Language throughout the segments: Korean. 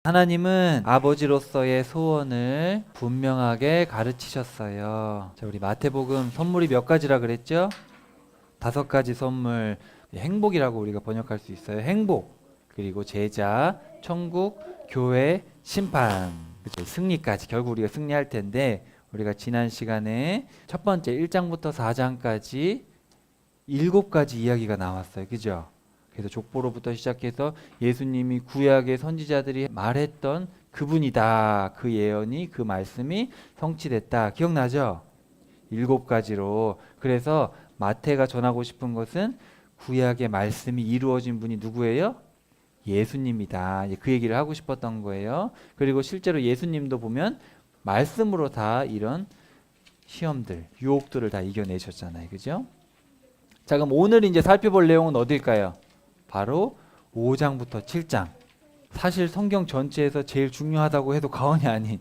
하나님은 아버지로서의 소원을 분명하게 가르치셨어요. 자, 우리 마태복음 선물이 몇 가지라 그랬죠? 5가지 선물. 행복이라고 우리가 번역할 수 있어요. 행복, 그리고 제자, 천국, 교회, 심판, 그죠? 승리까지. 결국 우리가 승리할 텐데, 우리가 지난 시간에 첫 번째 1장부터 4장까지 7가지 이야기가 나왔어요. 그죠? 그래서 족보로부터 시작해서 예수님이 구약의 선지자들이 말했던 그분이다. 그 예언이, 그 말씀이 성취됐다. 기억나죠? 7가지로. 그래서 마태가 전하고 싶은 것은 구약의 말씀이 이루어진 분이 누구예요? 예수님이다. 그 얘기를 하고 싶었던 거예요. 그리고 실제로 예수님도 보면 말씀으로 다 이런 시험들, 유혹들을 다 이겨내셨잖아요. 그죠? 자, 그럼 오늘 이제 살펴볼 내용은 어딜까요? 바로 5장부터 7장. 사실 성경 전체에서 제일 중요하다고 해도 과언이 아닌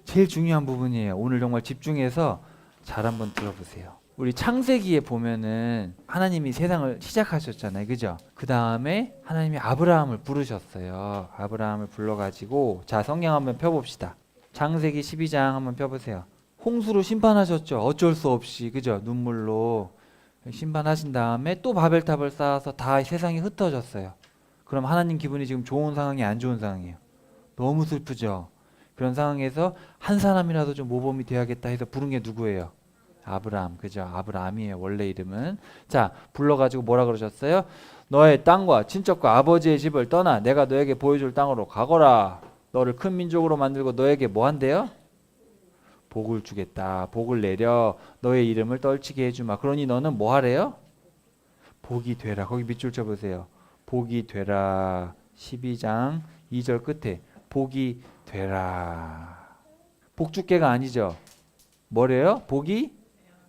제일 중요한 부분이에요. 오늘 정말 집중해서 잘 한번 들어보세요. 우리 창세기에 보면은 하나님이 세상을 시작하셨잖아요. 그죠? 그 다음에 하나님이 아브라함을 부르셨어요. 아브라함을 불러가지고, 자, 성경 한번 펴봅시다. 창세기 12장 한번 펴보세요. 홍수로 심판하셨죠. 어쩔 수 없이. 그죠? 눈물로 심판하신 다음에 또 바벨탑을 쌓아서 다 세상이 흩어졌어요. 그럼 하나님 기분이 지금 좋은 상황이 안 좋은 상황이에요? 너무 슬프죠. 그런 상황에서 한 사람이라도 좀 모범이 돼야겠다 해서 부른 게 누구예요? 아브라함. 그죠? 아브라함이에요. 원래 이름은. 자, 불러가지고 뭐라 그러셨어요? 너의 땅과 친척과 아버지의 집을 떠나 내가 너에게 보여줄 땅으로 가거라. 너를 큰 민족으로 만들고 너에게 뭐 한대요? 복을 주겠다. 복을 내려 너의 이름을 떨치게 해주마. 그러니 너는 뭐 하래요? 복이 되라. 거기 밑줄 쳐보세요. 복이 되라. 12장 2절 끝에 복이 되라. 복주께가 아니죠. 뭐래요? 복이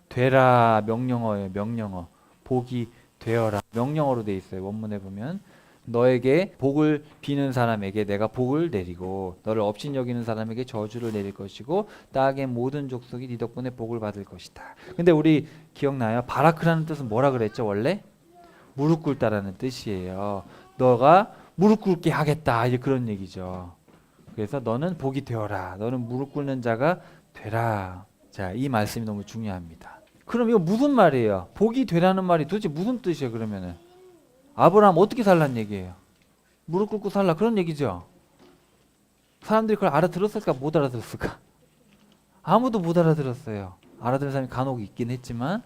되라. 명령어예요. 명령어. 복이 되어라. 명령어로 돼 있어요. 원문에 보면. 너에게 복을 비는 사람에게 내가 복을 내리고 너를 업신여기는 사람에게 저주를 내릴 것이고 땅의 모든 족속이 네 덕분에 복을 받을 것이다. 근데 우리 기억나요? 바라크라는 뜻은 뭐라 그랬죠? 원래? 무릎 꿇다라는 뜻이에요. 너가 무릎 꿇게 하겠다. 이제 그런 얘기죠. 그래서 너는 복이 되어라. 너는 무릎 꿇는 자가 되라. 자, 이 말씀이 너무 중요합니다. 그럼 이거 무슨 말이에요? 복이 되라는 말이 도대체 무슨 뜻이에요? 그러면은 아브라함 어떻게 살란 얘기예요? 무릎 꿇고 살라 그런 얘기죠. 사람들이 그걸 알아들었을까 못 알아들었을까? 아무도 못 알아들었어요. 알아들은 사람이 간혹 있긴 했지만.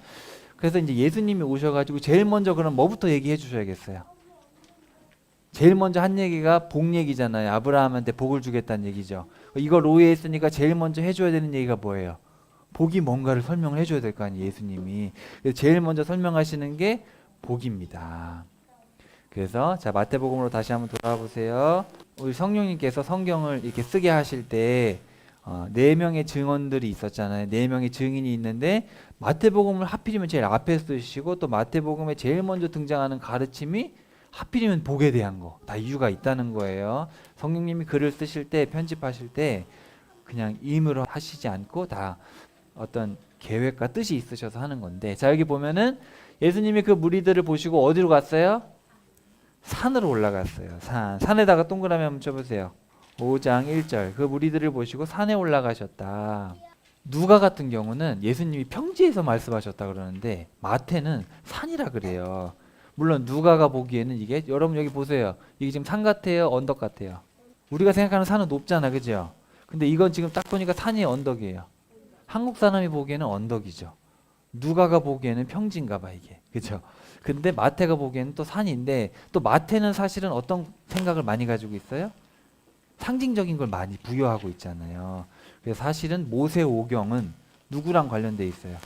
그래서 이제 예수님이 오셔가지고 제일 먼저 그럼 뭐부터 얘기해 주셔야겠어요. 제일 먼저 한 얘기가 복 얘기잖아요. 아브라함한테 복을 주겠다는 얘기죠. 이걸 오해했으니까 제일 먼저 해줘야 되는 얘기가 뭐예요? 복이 뭔가를 설명을 해줘야 될 거 아니에요. 예수님이. 그래서 제일 먼저 설명하시는 게 복입니다. 그래서 자, 마태복음으로 다시 한번 돌아와 보세요. 우리 성령님께서 성경을 이렇게 쓰게 하실 때 4명의 증언들이 있었잖아요. 4명의 증인이 있는데 마태복음을 하필이면 제일 앞에 쓰시고 또 마태복음에 제일 먼저 등장하는 가르침이 하필이면 복에 대한 거. 다 이유가 있다는 거예요. 성령님이 글을 쓰실 때, 편집하실 때 그냥 임의로 하시지 않고 다 어떤 계획과 뜻이 있으셔서 하는 건데, 자, 여기 보면은 예수님이 그 무리들을 보시고 어디로 갔어요? 산으로 올라갔어요. 산에다가 동그라미 한번 쳐보세요. 5장 1절. 그 무리들을 보시고 산에 올라가셨다. 누가 같은 경우는 예수님이 평지에서 말씀하셨다 그러는데 마태는 산이라 그래요. 물론 누가가 보기에는 이게, 여러분 여기 보세요. 이게 지금 산 같아요? 언덕 같아요? 우리가 생각하는 산은 높잖아. 그죠? 근데 이건 지금 딱 보니까 산이 언덕이에요. 한국 사람이 보기에는 언덕이죠. 누가가 보기에는 평지인가 봐 이게. 그죠? 근데 마태가 보기에는 또 산인데, 또 마태는 사실은 어떤 생각을 많이 가지고 있어요? 상징적인 걸 많이 부여하고 있잖아요. 그래서 사실은 모세오경은 누구랑 관련돼 있어요?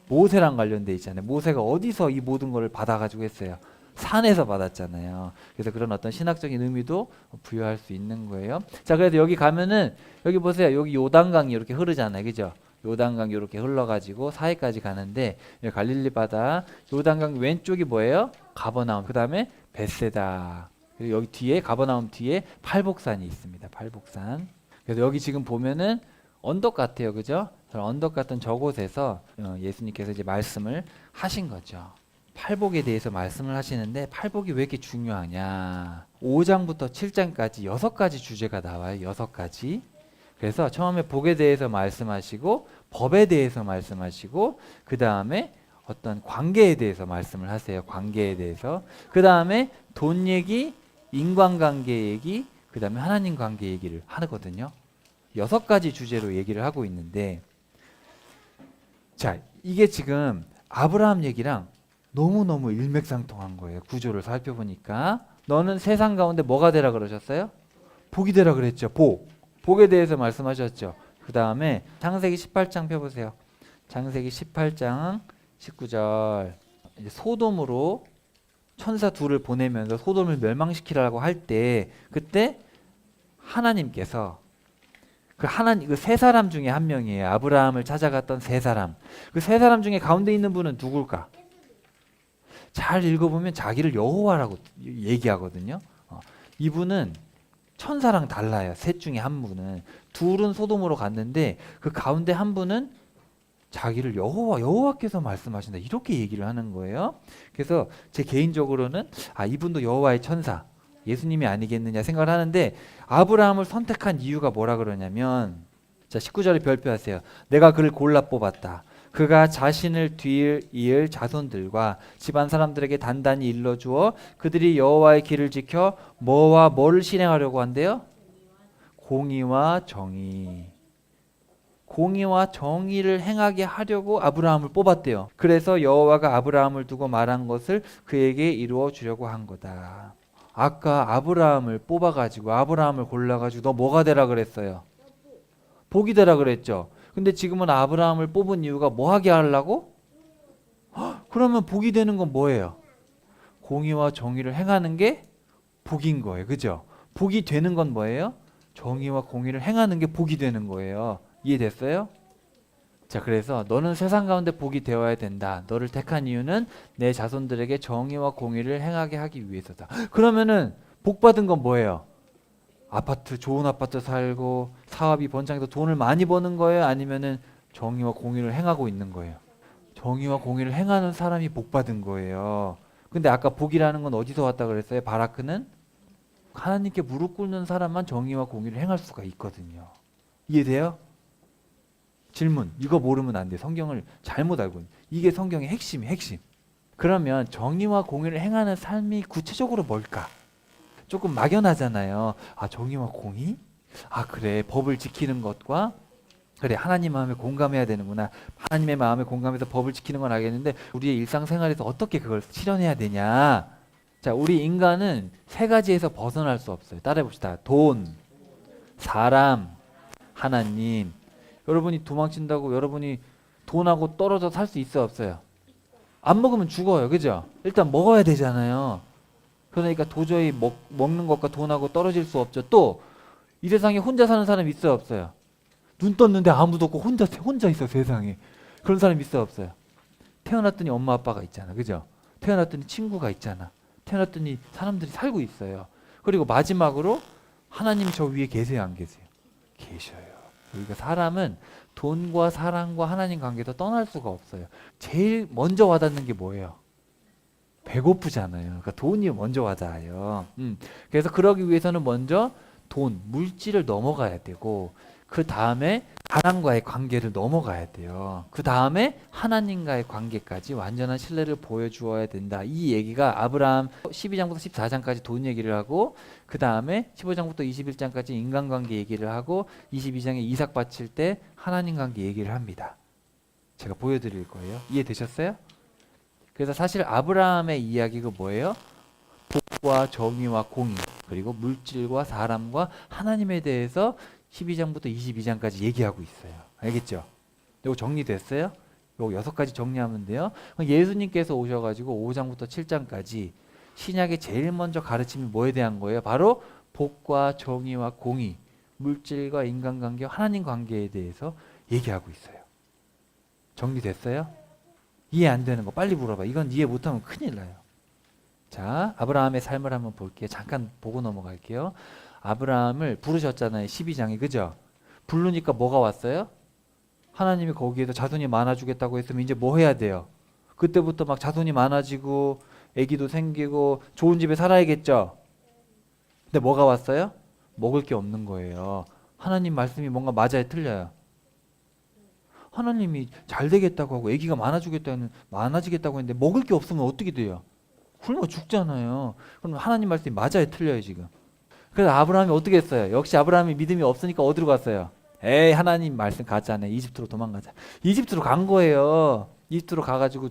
모세랑 관련돼 있잖아요. 모세가 어디서 이 모든 걸 받아가지고 했어요? 산에서 받았잖아요. 그래서 그런 어떤 신학적인 의미도 부여할 수 있는 거예요. 자, 그래서 여기 가면은 여기 보세요. 여기 요단강이 이렇게 흐르잖아요. 그죠? 요단강 이렇게 흘러가지고 사해까지 가는데, 갈릴리 바다 요단강 왼쪽이 뭐예요? 가버나움. 그 다음에 벳세다. 그리고 여기 뒤에 가버나움 뒤에 팔복산이 있습니다. 팔복산. 그래서 여기 지금 보면은 언덕 같아요. 그죠? 언덕 같은 저곳에서 예수님께서 이제 말씀을 하신 거죠. 팔복에 대해서 말씀을 하시는데 팔복이 왜 이렇게 중요하냐. 5장부터 7장까지 6가지 주제가 나와요. 6가지. 그래서 처음에 복에 대해서 말씀하시고 법에 대해서 말씀하시고 그 다음에 어떤 관계에 대해서 말씀을 하세요. 관계에 대해서. 그 다음에 돈 얘기, 인간관계 얘기, 그 다음에 하나님 관계 얘기를 하거든요. 6가지 주제로 얘기를 하고 있는데 자, 이게 지금 아브라함 얘기랑 너무너무 일맥상통한 거예요. 구조를 살펴보니까. 너는 세상 가운데 뭐가 되라 그러셨어요? 복이 되라 그랬죠. 복. 복에 대해서 말씀하셨죠. 그 다음에 창세기 18장 펴보세요. 창세기 18장 19절. 이제 소돔으로 천사 둘을 보내면서 소돔을 멸망시키라고 할 때 그때 하나님께서 그 세 사람 중에 한 명이에요. 아브라함을 찾아갔던 세 사람. 그 세 사람 중에 가운데 있는 분은 누굴까? 잘 읽어보면 자기를 여호와라고 얘기하거든요. 이분은 천사랑 달라요. 셋 중에 한 분은. 둘은 소돔으로 갔는데 그 가운데 한 분은 자기를 여호와께서 말씀하신다. 이렇게 얘기를 하는 거예요. 그래서 제 개인적으로는 이분도 여호와의 천사, 예수님이 아니겠느냐 생각을 하는데 아브라함을 선택한 이유가 뭐라 그러냐면 자 19절에 별표하세요. 내가 그를 골라 뽑았다. 그가 자신을 이을 자손들과 집안 사람들에게 단단히 일러주어 그들이 여호와의 길을 지켜 뭐와 뭐를 실행하려고 한대요? 공의와 정의. 공의와 정의를 행하게 하려고 아브라함을 뽑았대요. 그래서 여호와가 아브라함을 두고 말한 것을 그에게 이루어 주려고 한 거다. 아까 아브라함을 뽑아가지고 아브라함을 골라가지고 너 뭐가 되라 그랬어요? 복이 되라 그랬죠. 근데 지금은 아브라함을 뽑은 이유가 뭐 하게 하려고? 그러면 복이 되는 건 뭐예요? 공의와 정의를 행하는 게 복인 거예요. 그죠? 복이 되는 건 뭐예요? 정의와 공의를 행하는 게 복이 되는 거예요. 이해됐어요? 자, 그래서 너는 세상 가운데 복이 되어야 된다. 너를 택한 이유는 내 자손들에게 정의와 공의를 행하게 하기 위해서다. 그러면은 복 받은 건 뭐예요? 좋은 아파트 살고 사업이 번창해서 돈을 많이 버는 거예요? 아니면은 정의와 공의를 행하고 있는 거예요? 정의와 공의를 행하는 사람이 복 받은 거예요. 근데 아까 복이라는 건 어디서 왔다 그랬어요? 바라크는 하나님께 무릎 꿇는 사람만 정의와 공의를 행할 수가 있거든요. 이해돼요? 질문. 이거 모르면 안 돼. 성경을 잘못 알고 있는. 이게 성경의 핵심이에요. 핵심. 그러면 정의와 공의를 행하는 삶이 구체적으로 뭘까? 조금 막연하잖아요. 정의와 공의? 그래. 법을 지키는 것과 그래. 하나님 마음에 공감해야 되는구나. 하나님의 마음에 공감해서 법을 지키는 건 알겠는데 우리의 일상생활에서 어떻게 그걸 실현해야 되냐? 자, 우리 인간은 세 가지에서 벗어날 수 없어요. 따라해 봅시다. 돈, 사람, 하나님. 여러분이 도망친다고 여러분이 돈하고 떨어져 살 수 있어요? 없어요? 안 먹으면 죽어요. 그죠? 일단 먹어야 되잖아요. 그러니까 도저히 먹는 것과 돈하고 떨어질 수 없죠. 또 이 세상에 혼자 사는 사람 있어요? 없어요? 눈 떴는데 아무도 없고 혼자 있어 세상에. 그런 사람 있어요? 없어요? 태어났더니 엄마 아빠가 있잖아. 그죠? 태어났더니 친구가 있잖아. 태어났더니 사람들이 살고 있어요. 그리고 마지막으로 하나님 저 위에 계세요? 안 계세요? 계셔요. 그러니까 사람은 돈과 사랑과 하나님 관계에서 떠날 수가 없어요. 제일 먼저 와닿는 게 뭐예요? 배고프잖아요. 그러니까 돈이 먼저 와닿아요. 그래서 그러기 위해서는 먼저 돈, 물질을 넘어가야 되고 그 다음에 사람과의 관계를 넘어가야 돼요. 그 다음에 하나님과의 관계까지 완전한 신뢰를 보여주어야 된다. 이 얘기가 아브라함 12장부터 14장까지 돈 얘기를 하고 그 다음에 15장부터 21장까지 인간관계 얘기를 하고 22장에 이삭 바칠 때 하나님 관계 얘기를 합니다. 제가 보여드릴 거예요. 이해되셨어요? 그래서 사실 아브라함의 이야기가 뭐예요? 복과 정의와 공의 그리고 물질과 사람과 하나님에 대해서 12장부터 22장까지 얘기하고 있어요. 알겠죠? 이거 정리됐어요? 요 6가지 정리하면 돼요. 예수님께서 오셔가지고 5장부터 7장까지 신약의 제일 먼저 가르침이 뭐에 대한 거예요? 바로 복과 정의와 공의, 물질과 인간관계, 하나님 관계에 대해서 얘기하고 있어요. 정리됐어요? 이해 안 되는 거 빨리 물어봐. 이건 이해 못하면 큰일 나요. 자, 아브라함의 삶을 한번 볼게요. 잠깐 보고 넘어갈게요. 아브라함을 부르셨잖아요. 12장에. 그죠? 부르니까 뭐가 왔어요? 하나님이 거기에서 자손이 많아지겠다고 했으면 이제 뭐 해야 돼요? 그때부터 막 자손이 많아지고 아기도 생기고 좋은 집에 살아야겠죠. 근데 뭐가 왔어요? 먹을 게 없는 거예요. 하나님 말씀이 뭔가 맞아요, 틀려요? 하나님이 잘 되겠다고 하고 아기가 많아지겠다고 했는데 먹을 게 없으면 어떻게 돼요? 굶어 죽잖아요. 그럼 하나님 말씀이 맞아요, 틀려요, 지금? 그래서 아브라함이 어떻게 했어요? 역시 아브라함이 믿음이 없으니까 어디로 갔어요? 에이, 하나님 말씀 가짜네. 이집트로 도망가자. 이집트로 간 거예요. 이집트로 가가지고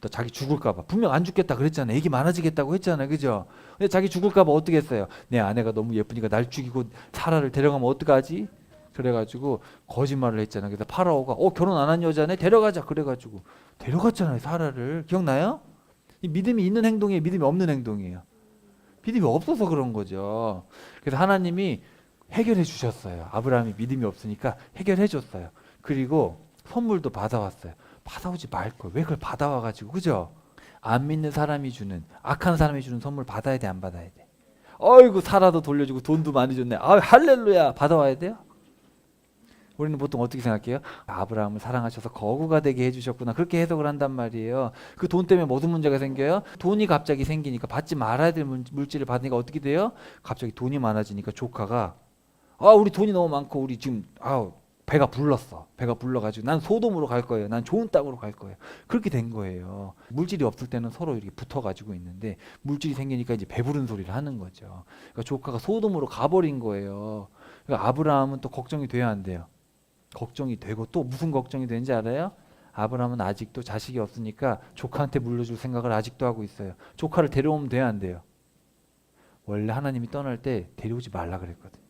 또 자기 죽을까봐. 분명 안 죽겠다 그랬잖아요. 애기 많아지겠다고 했잖아요. 그죠? 근데 자기 죽을까봐 어떻게 했어요? 내 아내가 너무 예쁘니까 날 죽이고 사라를 데려가면 어떡하지? 그래가지고 거짓말을 했잖아요. 그래서 파라오가 결혼 안 한 여자네? 데려가자. 그래가지고 데려갔잖아요. 사라를. 기억나요? 이 믿음이 있는 행동이에요? 믿음이 없는 행동이에요? 믿음이 없어서 그런 거죠. 그래서 하나님이 해결해 주셨어요. 아브라함이 믿음이 없으니까 해결해 줬어요. 그리고 선물도 받아왔어요. 받아오지 말걸. 왜 그걸 받아와가지고, 그죠? 안 믿는 사람이 주는, 악한 사람이 주는 선물 받아야 돼, 안 받아야 돼? 어이구, 사라도 돌려주고 돈도 많이 줬네. 아, 할렐루야. 받아와야 돼요? 우리는 보통 어떻게 생각해요? 아브라함을 사랑하셔서 거구가 되게 해주셨구나. 그렇게 해석을 한단 말이에요. 그 돈 때문에 무슨 문제가 생겨요? 돈이 갑자기 생기니까 받지 말아야 될 물질을 받으니까 어떻게 돼요? 갑자기 돈이 많아지니까 조카가 우리 돈이 너무 많고 우리 지금 배가 불렀어. 배가 불러가지고 난 소돔으로 갈 거예요. 난 좋은 땅으로 갈 거예요. 그렇게 된 거예요. 물질이 없을 때는 서로 이렇게 붙어가지고 있는데 물질이 생기니까 이제 배부른 소리를 하는 거죠. 그러니까 조카가 소돔으로 가버린 거예요. 그러니까 아브라함은 또 걱정이 돼야 안 돼요. 걱정이 되고 또 무슨 걱정이 되는지 알아요? 아브라함은 아직도 자식이 없으니까 조카한테 물려줄 생각을 아직도 하고 있어요. 조카를 데려오면 돼야 안 돼요? 원래 하나님이 떠날 때 데려오지 말라 그랬거든요.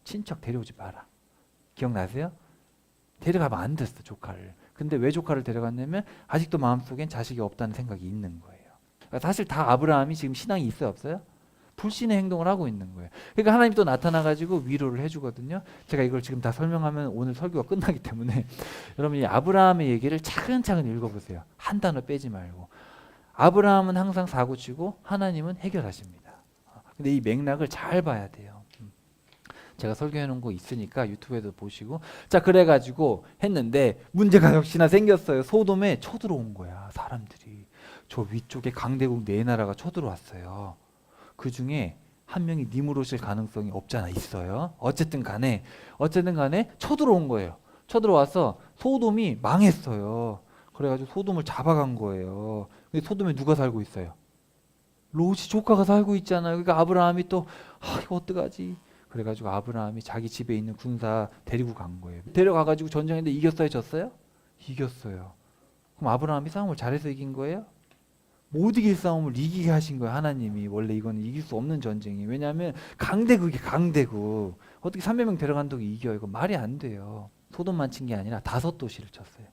친척 데려오지 마라. 기억나세요? 데려가면 안 됐어, 조카를. 근데 왜 조카를 데려갔냐면 아직도 마음속엔 자식이 없다는 생각이 있는 거예요. 그러니까 사실 다 아브라함이 지금 신앙이 있어요, 없어요? 불신의 행동을 하고 있는 거예요. 그러니까 하나님이 또 나타나가지고 위로를 해주거든요. 제가 이걸 지금 다 설명하면 오늘 설교가 끝나기 때문에 여러분이 아브라함의 얘기를 차근차근 읽어보세요. 한 단어 빼지 말고. 아브라함은 항상 사고치고 하나님은 해결하십니다. 근데 이 맥락을 잘 봐야 돼요. 제가 설교해 놓은 거 있으니까 유튜브에도 보시고. 자, 그래가지고 했는데 문제가 역시나 생겼어요. 소돔에 쳐들어온 거야, 사람들이. 저 위쪽에 강대국 네 나라가 쳐들어왔어요. 그 중에 한 명이 니무롯일 가능성이 없잖아, 있어요. 어쨌든 간에 쳐들어온 거예요. 쳐들어와서 소돔이 망했어요. 그래가지고 소돔을 잡아간 거예요. 근데 소돔에 누가 살고 있어요? 롯이 조카가 살고 있잖아요. 그러니까 아브라함이 또 이거 어떡하지? 그래가지고 아브라함이 자기 집에 있는 군사 데리고 간 거예요. 데려가가지고 전쟁했는데 이겼어요, 졌어요? 이겼어요. 그럼 아브라함이 싸움을 잘해서 이긴 거예요? 못 이길 싸움을 이기게 하신 거예요, 하나님이. 원래 이거는 이길 수 없는 전쟁이. 왜냐하면 강대국이 강대국. 어떻게 300명 데려간다고 이겨? 이거 말이 안 돼요. 소돔만 친 게 아니라 5도시를 쳤어요.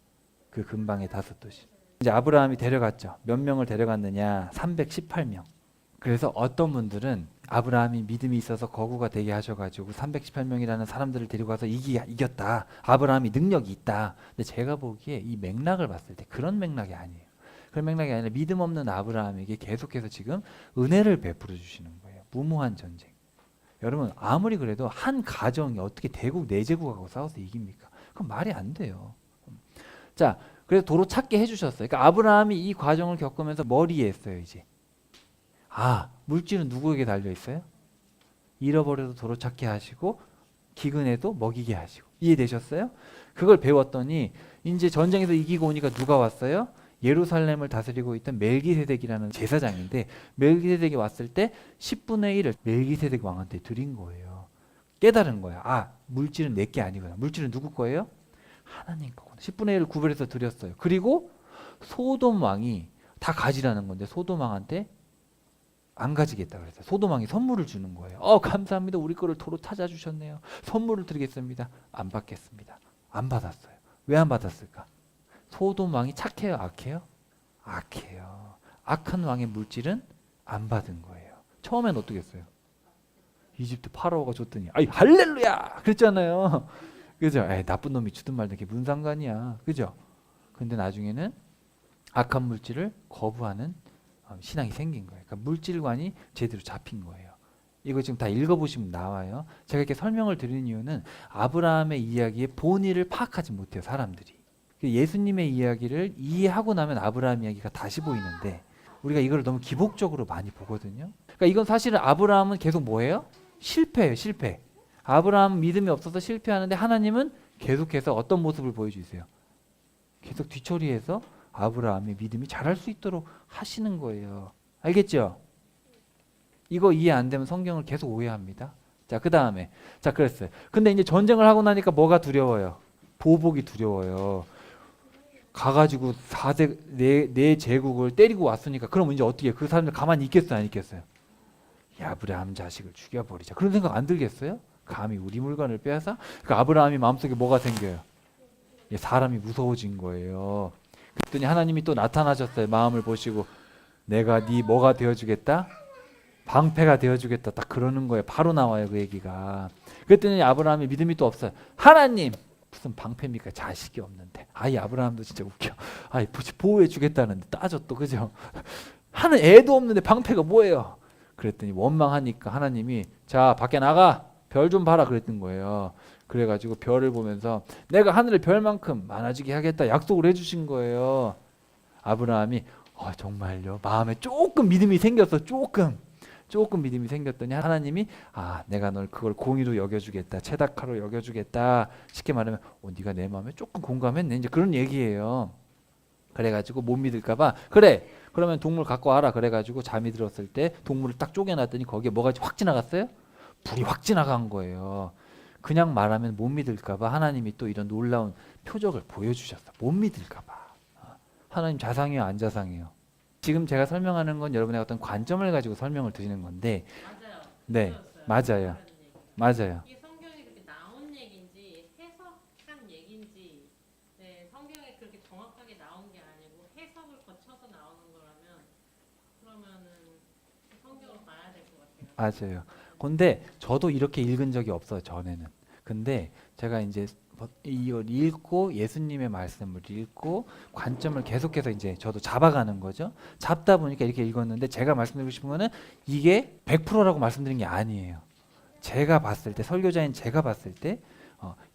그 근방에 5도시. 이제 아브라함이 데려갔죠. 몇 명을 데려갔느냐? 318명. 그래서 어떤 분들은 아브라함이 믿음이 있어서 거구가 되게 하셔가지고 318명이라는 사람들을 데리고 가서 이겼다. 아브라함이 능력이 있다. 근데 제가 보기에 이 맥락을 봤을 때 그런 맥락이 아니에요. 그런 맥락이 아니라 믿음 없는 아브라함에게 계속해서 지금 은혜를 베풀어 주시는 거예요. 무모한 전쟁. 여러분 아무리 그래도 한 가정이 어떻게 대국 내제국하고 싸워서 이깁니까? 그건 말이 안 돼요. 자, 그래서 도로 찾게 해주셨어요. 그러니까 아브라함이 이 과정을 겪으면서 머리에 했어요, 이제. 물질은 누구에게 달려 있어요? 잃어버려도 도로 찾게 하시고 기근에도 먹이게 하시고. 이해되셨어요? 그걸 배웠더니 이제 전쟁에서 이기고 오니까 누가 왔어요? 예루살렘을 다스리고 있던 멜기세덱이라는 제사장인데 멜기세덱이 왔을 때 10분의 1을 멜기세덱 왕한테 드린 거예요. 깨달은 거야. 물질은 내게 아니구나. 물질은 누구 거예요? 하나님 거구나. 10분의 1을 구별해서 드렸어요. 그리고 소돔 왕이 다 가지라는 건데 소돔 왕한테 안 가지겠다 그랬어요. 소돔 왕이 선물을 주는 거예요. 감사합니다. 우리 거를 도로 찾아주셨네요. 선물을 드리겠습니다. 안 받겠습니다. 안 받았어요. 왜 안 받았을까? 소돔 왕이 착해요, 악해요? 악해요. 악한 왕의 물질은 안 받은 거예요. 처음엔 어떻게 했어요? 이집트 파라오가 줬더니 할렐루야 그랬잖아요. 그죠? 나쁜 놈이 주든 말든 그게 무슨 상관이야. 그죠? 근데 나중에는 악한 물질을 거부하는 신앙이 생긴 거예요. 그러니까 물질관이 제대로 잡힌 거예요. 이거 지금 다 읽어보시면 나와요. 제가 이렇게 설명을 드리는 이유는 아브라함의 이야기의 본의를 파악하지 못해요, 사람들이. 예수님의 이야기를 이해하고 나면 아브라함 이야기가 다시 보이는데 우리가 이걸 너무 기복적으로 많이 보거든요. 그러니까 이건 사실은 아브라함은 계속 뭐예요? 실패예요, 실패. 아브라함 믿음이 없어서 실패하는데 하나님은 계속해서 어떤 모습을 보여주세요? 계속 뒤처리해서 아브라함의 믿음이 자랄 수 있도록 하시는 거예요. 알겠죠? 이거 이해 안 되면 성경을 계속 오해합니다. 자, 그 다음에. 자, 그랬어요. 근데 이제 전쟁을 하고 나니까 뭐가 두려워요? 보복이 두려워요. 가가지고 네 제국을 때리고 왔으니까 그럼 이제 어떻게 그 사람들 가만히 있겠어요? 안 있겠어요? 야, 아브라함 자식을 죽여버리자. 그런 생각 안 들겠어요? 감히 우리 물건을 빼앗아? 그 아브라함이 마음속에 뭐가 생겨요? 사람이 무서워진 거예요. 그랬더니 하나님이 또 나타나셨어요. 마음을 보시고 내가 네 뭐가 되어주겠다? 방패가 되어주겠다. 딱 그러는 거예요. 바로 나와요 그 얘기가. 그랬더니 아브라함이 믿음이 또 없어요. 하나님 무슨 방패입니까? 자식이 없는데. 아이 아브라함도 진짜 웃겨. 아이 보호해 주겠다는데 따져 또 그죠? 하는 애도 없는데 방패가 뭐예요? 그랬더니 원망하니까 하나님이 자 밖에 나가 별 좀 봐라 그랬던 거예요. 그래가지고 별을 보면서 내가 하늘의 별만큼 많아지게 하겠다 약속을 해주신 거예요. 아브라함이 정말요? 마음에 조금 믿음이 생겼어. 조금 믿음이 생겼더니 하나님이 내가 널 그걸 공의로 여겨주겠다. 체다카로 여겨주겠다. 쉽게 말하면 네가 내 마음에 조금 공감했네. 이제 그런 얘기예요. 그래가지고 못 믿을까봐 그래 그러면 동물 갖고 와라 그래가지고 잠이 들었을 때 동물을 딱 쪼개놨더니 거기에 뭐가 확 지나갔어요? 불이 확 지나간 거예요. 그냥 말하면 못 믿을까봐 하나님이 또 이런 놀라운 표적을 보여주셨어. 못 믿을까봐. 하나님 자상해요, 안 자상해요? 지금 제가 설명하는 건 여러분의 어떤 관점을 가지고 설명을 드리는 건데, 맞아요. 네, 들었어요. 맞아요, 맞아요. 이게 성경에 그렇게 나온 얘기인지 해석한 얘기인지, 네, 성경에 그렇게 정확하게 나온 게 아니고 해석을 거쳐서 나오는 거라면 그러면은 성경을 봐야 될 것 같아요. 맞아요. 근데 저도 이렇게 읽은 적이 없어요, 전에는. 근데 제가 이제 이걸 읽고 예수님의 말씀을 읽고 관점을 계속해서 이제 저도 잡아가는 거죠. 잡다 보니까 이렇게 읽었는데 제가 말씀드리고 싶은 거는 이게 100%라고 말씀드린 게 아니에요. 제가 봤을 때 설교자인 제가 봤을 때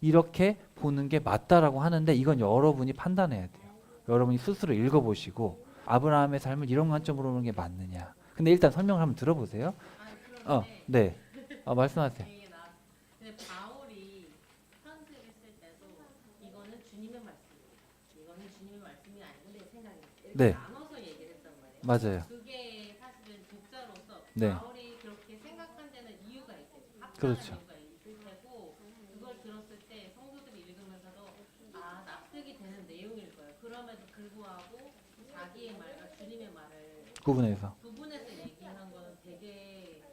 이렇게 보는 게 맞다라고 하는데 이건 여러분이 판단해야 돼요. 여러분이 스스로 읽어보시고 아브라함의 삶을 이런 관점으로 보는 게 맞느냐. 근데 일단 설명을 한번 들어보세요. 그런데 네. 말씀하세요. 이게 근데 바울이 편지를 쓸 때도 이거는 주님의 말씀이에요. 이거는 주님의 말씀이 아니고 내 생각이에요. 이렇게 네. 나눠서 얘기를 했단 말이에요. 맞아요. 그게 사실은 독자로서 네. 바울이 그렇게 생각한 데는 이유가 있대요. 합당한 그렇죠. 이유가 있을 테고 그걸 들었을 때 성도들이 읽으면서도 납득이 되는 내용일 거예요. 그럼에도 불구하고 자기의 말과 주님의 말을 구분해서. 구분해서 얘기한 거는 되게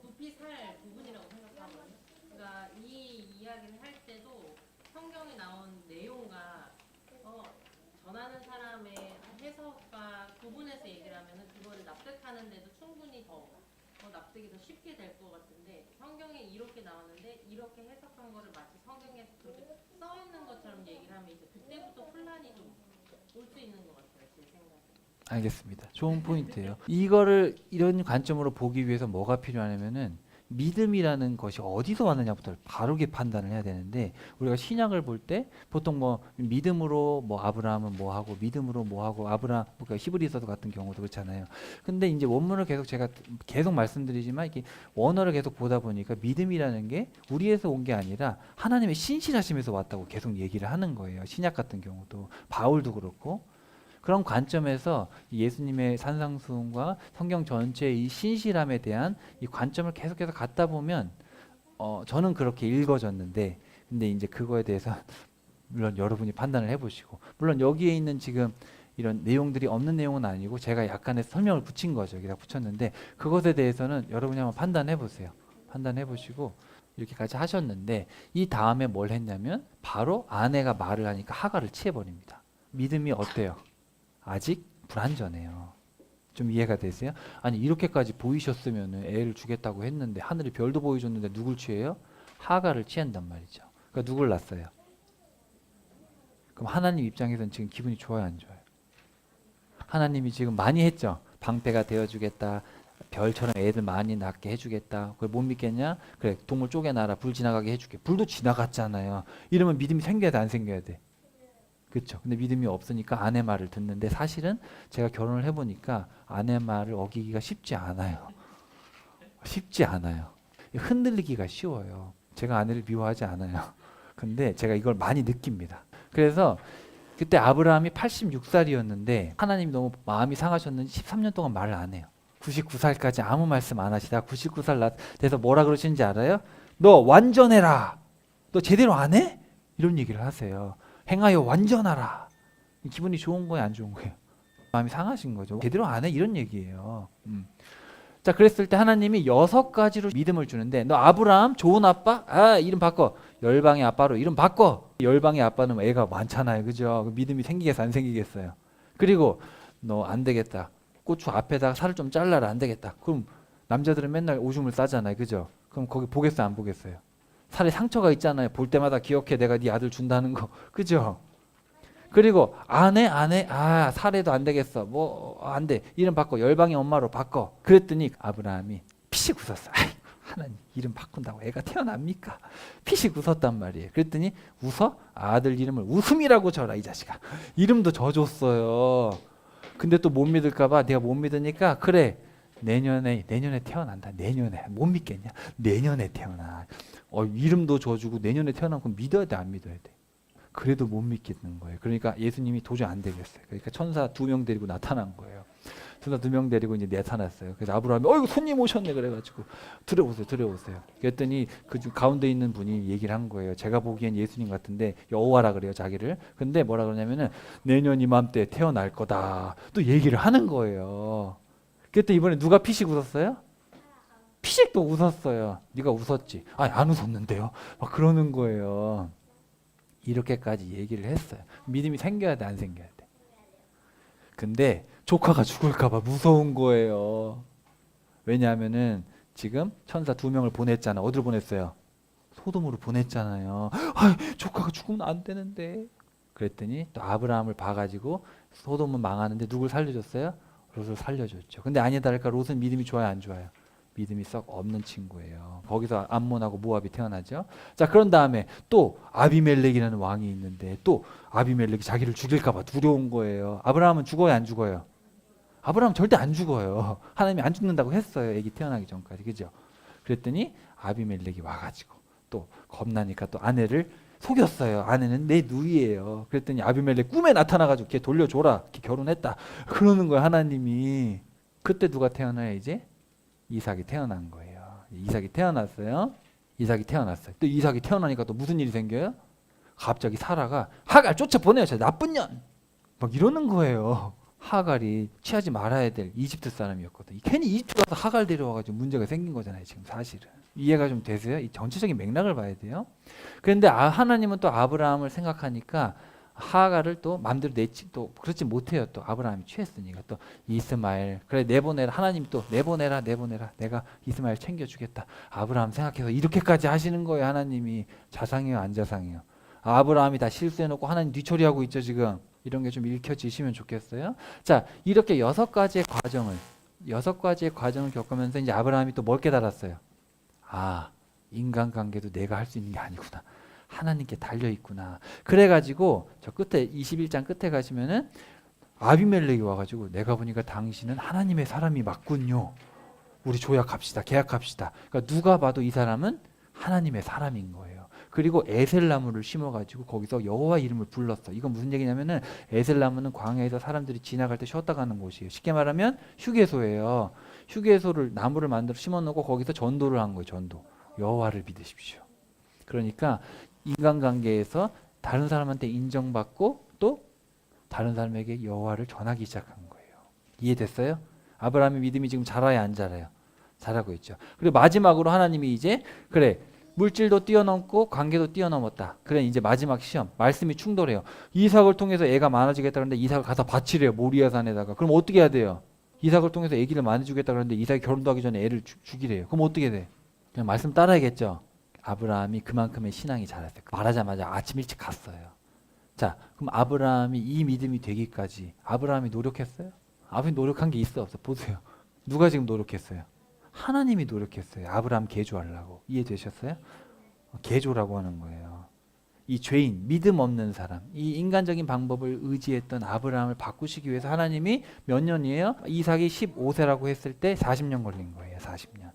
높이 살 부분이라고 생각하거든요. 그러니까 이 이야기를 할 때도 성경에 나온 내용과 전하는 사람의 해석과 구분해서 얘기를 하면은 그거를 납득하는데도 충분히 더 납득이 더 쉽게 될 것 같은데 성경에 이렇게 나왔는데 이렇게 해석한 거를 마치 성경에 그렇게 써 있는 것처럼 얘기를 하면 이제 그때부터 혼란이 좀 올 수 있는 것 같아요, 제 생각에. 알겠습니다. 좋은 포인트예요. 이거를 이런 관점으로 보기 위해서 뭐가 필요하냐면은 믿음이라는 것이 어디서 왔느냐부터 바르게 판단을 해야 되는데 우리가 신약을 볼 때 보통 뭐 믿음으로 뭐 아브라함은 뭐 하고 믿음으로 뭐 하고 아브라함 그러니까 히브리서도 같은 경우도 그렇잖아요. 근데 이제 원문을 제가 계속 말씀드리지만 이게 원어를 계속 보다 보니까 믿음이라는 게 우리에서 온 게 아니라 하나님의 신실하심에서 왔다고 계속 얘기를 하는 거예요. 신약 같은 경우도 바울도 그렇고 그런 관점에서 예수님의 산상수훈과 성경 전체의 이 신실함에 대한 이 관점을 계속해서 갖다 보면 저는 그렇게 읽어졌는데 근데 이제 그거에 대해서 물론 여러분이 판단을 해보시고 물론 여기에 있는 지금 이런 내용들이 없는 내용은 아니고 제가 약간의 설명을 붙인 거죠. 여기다 붙였는데 그것에 대해서는 여러분이 한번 판단해 보세요. 판단해 보시고 이렇게까지 하셨는데 이 다음에 뭘 했냐면 바로 아내가 말을 하니까 하갈을 치해버립니다. 믿음이 어때요? 아직 불완전해요. 좀 이해가 되세요? 아니 이렇게까지 보이셨으면 애를 주겠다고 했는데 하늘이 별도 보여줬는데 누굴 취해요? 하갈을 취한단 말이죠. 그러니까 누굴 낳았어요? 그럼 하나님 입장에서는 지금 기분이 좋아요, 안 좋아요? 하나님이 지금 많이 했죠. 방패가 되어주겠다. 별처럼 애들 많이 낳게 해주겠다. 그걸 못 믿겠냐? 그래 동물 쪼개놔라. 불 지나가게 해줄게. 불도 지나갔잖아요. 이러면 믿음이 생겨야 돼, 안 생겨야 돼? 그렇죠. 근데 믿음이 없으니까 아내 말을 듣는데 사실은 제가 결혼을 해보니까 아내 말을 어기기가 쉽지 않아요. 쉽지 않아요. 흔들리기가 쉬워요. 제가 아내를 미워하지 않아요. 근데 제가 이걸 많이 느낍니다. 그래서 그때 아브라함이 86살이었는데 하나님이 너무 마음이 상하셨는지 13년 동안 말을 안 해요. 99살까지 아무 말씀 안 하시다가 99살 돼서 뭐라 그러시는지 알아요? 너 완전해라. 너 제대로 안 해? 이런 얘기를 하세요. 행하여 완전하라. 기분이 좋은 거예요, 안 좋은 거예요? 마음이 상하신 거죠. 제대로 안 해? 이런 얘기예요. 자, 그랬을 때 하나님이 6가지로 믿음을 주는데 너 아브라함 좋은 아빠? 아, 이름 바꿔. 열방의 아빠로 이름 바꿔. 열방의 아빠는 애가 많잖아요. 그죠? 믿음이 생기겠어 안 생기겠어요? 그리고 너 안 되겠다. 고추 앞에다가 살을 좀 잘라라. 안 되겠다. 그럼 남자들은 맨날 오줌을 싸잖아요. 그죠? 그럼 거기 보겠어요 안 보겠어요? 살에 상처가 있잖아요. 볼 때마다 기억해. 내가 네 아들 준다는 거. 그죠? 그리고 안 해. 아, 살해도 안 되겠어. 뭐 안 돼. 이름 바꿔. 열방의 엄마로 바꿔. 그랬더니 아브라함이 피식 웃었어. 아이, 하나님 이름 바꾼다고 애가 태어납니까? 피식 웃었단 말이에요. 그랬더니 웃어? 아들 이름을 웃음이라고 져라 이 자식아. 이름도 져줬어요. 근데 또 못 믿을까 봐 내가 못 믿으니까 그래. 내년에 태어난다. 내년에 못 믿겠냐? 내년에 태어나. 이름도 져주고 내년에 태어나면 그럼 믿어야 돼 안 믿어야 돼? 그래도 못 믿겠는 거예요. 그러니까 예수님이 도저히 안 되겠어요. 그러니까 천사 2명 데리고 나타난 거예요. 천사 2명 데리고 이제 나타났어요. 그래서 아브라함이 이거 손님 오셨네 그래가지고 들어오세요. 그랬더니 그 가운데 있는 분이 얘기를 한 거예요. 제가 보기엔 예수님 같은데 여호와라 그래요 자기를. 근데 뭐라 그러냐면은 내년 이맘때 태어날 거다. 또 얘기를 하는 거예요. 그때 이번에 누가 피식 웃었어요? 피식도 웃었어요. 네가 웃었지? 아니 안 웃었는데요. 막 그러는 거예요. 이렇게까지 얘기를 했어요. 믿음이 생겨야 돼, 안 생겨야 돼? 근데 조카가 죽을까봐 무서운 거예요. 왜냐하면은 지금 천사 2명을 보냈잖아. 어디로 보냈어요? 소돔으로 보냈잖아요. 조카가 죽으면 안 되는데. 그랬더니 또 아브라함을 봐가지고 소돔은 망하는데 누굴 살려줬어요? 롯을 살려줬죠. 근데 아니다 할까 롯은 믿음이 좋아요, 안 좋아요? 믿음이 썩 없는 친구예요. 거기서 암몬하고 모압이 태어나죠. 자, 그런 다음에 또 아비멜렉이라는 왕이 있는데 또 아비멜렉이 자기를 죽일까 봐 두려운 거예요. 아브라함은 죽어요, 안 죽어요? 아브라함 절대 안 죽어요. 하나님이 안 죽는다고 했어요. 애기 태어나기 전까지. 그죠? 그랬더니 아비멜렉이 와가지고 또 겁나니까 또 아내를 속였어요. 아내는 내 누이예요. 그랬더니 아비멜렉 꿈에 나타나가지고 걔 돌려줘라. 걔 결혼했다. 그러는 거예요, 하나님이. 그때 누가 태어나요, 이제? 이삭이 태어난 거예요. 이삭이 태어났어요. 또 이삭이 태어나니까 또 무슨 일이 생겨요? 갑자기 사라가 하갈 쫓아보내요. 저 나쁜 년. 막 이러는 거예요. 하갈이 취하지 말아야 될 이집트 사람이었거든. 괜히 이집트 가서 하갈 데려와가지고 문제가 생긴 거잖아요. 지금 사실은. 이해가 좀 되세요? 이 전체적인 맥락을 봐야 돼요. 그런데 하나님은 또 아브라함을 생각하니까 하갈을 또 마음대로 또 그렇지 못해요. 또 아브라함이 취했으니까 또 이스마엘 그래 내보내라. 하나님 또 내보내라. 내가 이스마엘 챙겨주겠다. 아브라함 생각해서 이렇게까지 하시는 거예요. 하나님이 자상해요, 안 자상해요? 아브라함이 다 실수해놓고 하나님 뒤처리하고 있죠 지금. 이런 게 좀 읽혀지시면 좋겠어요. 자, 이렇게 6가지의 과정을 겪으면서 이제 아브라함이 또 뭘 깨달았어요? 인간관계도 내가 할 수 있는 게 아니구나. 하나님께 달려 있구나. 그래가지고 저 끝에 21장 끝에 가시면은 아비멜렉이 와가지고 내가 보니까 당신은 하나님의 사람이 맞군요. 우리 조약합시다. 계약합시다. 그러니까 누가 봐도 이 사람은 하나님의 사람인 거예요. 그리고 에셀나무를 심어가지고 거기서 여호와 이름을 불렀어. 이건 무슨 얘기냐면은 에셀나무는 광야에서 사람들이 지나갈 때 쉬었다 가는 곳이에요. 쉽게 말하면 휴게소예요. 휴게소를 나무를 만들어 심어놓고 거기서 전도를 한 거예요. 전도. 여호와를 믿으십시오. 그러니까 인간관계에서 다른 사람한테 인정받고 또 다른 사람에게 여호와를 전하기 시작한 거예요. 이해됐어요? 아브라함의 믿음이 지금 자라요, 안 자라요? 잘하고 있죠. 그리고 마지막으로 하나님이 이제 그래 물질도 뛰어넘고 관계도 뛰어넘었다. 그래 이제 마지막 시험 말씀이 충돌해요. 이삭을 통해서 애가 많아지겠다 그러는데 이삭을 가서 바치래요. 모리아산에다가. 그럼 어떻게 해야 돼요? 이삭을 통해서 애기를 많이 주겠다 그러는데 이삭이 결혼도 하기 전에 애를 죽이래요. 그럼 어떻게 돼? 그냥 말씀 따라야겠죠. 아브라함이 그만큼의 신앙이 자랐어요. 말하자마자 아침 일찍 갔어요. 자, 그럼 아브라함이 이 믿음이 되기까지 아브라함이 노력했어요? 아브라함이 노력한 게 있어 없어? 보세요. 누가 지금 노력했어요? 하나님이 노력했어요. 아브라함 개조하려고. 이해되셨어요? 개조라고 하는 거예요. 이 죄인, 믿음 없는 사람, 이 인간적인 방법을 의지했던 아브라함을 바꾸시기 위해서 하나님이 몇 년이에요? 이삭이 15세라고 했을 때 40년 걸린 거예요. 40년.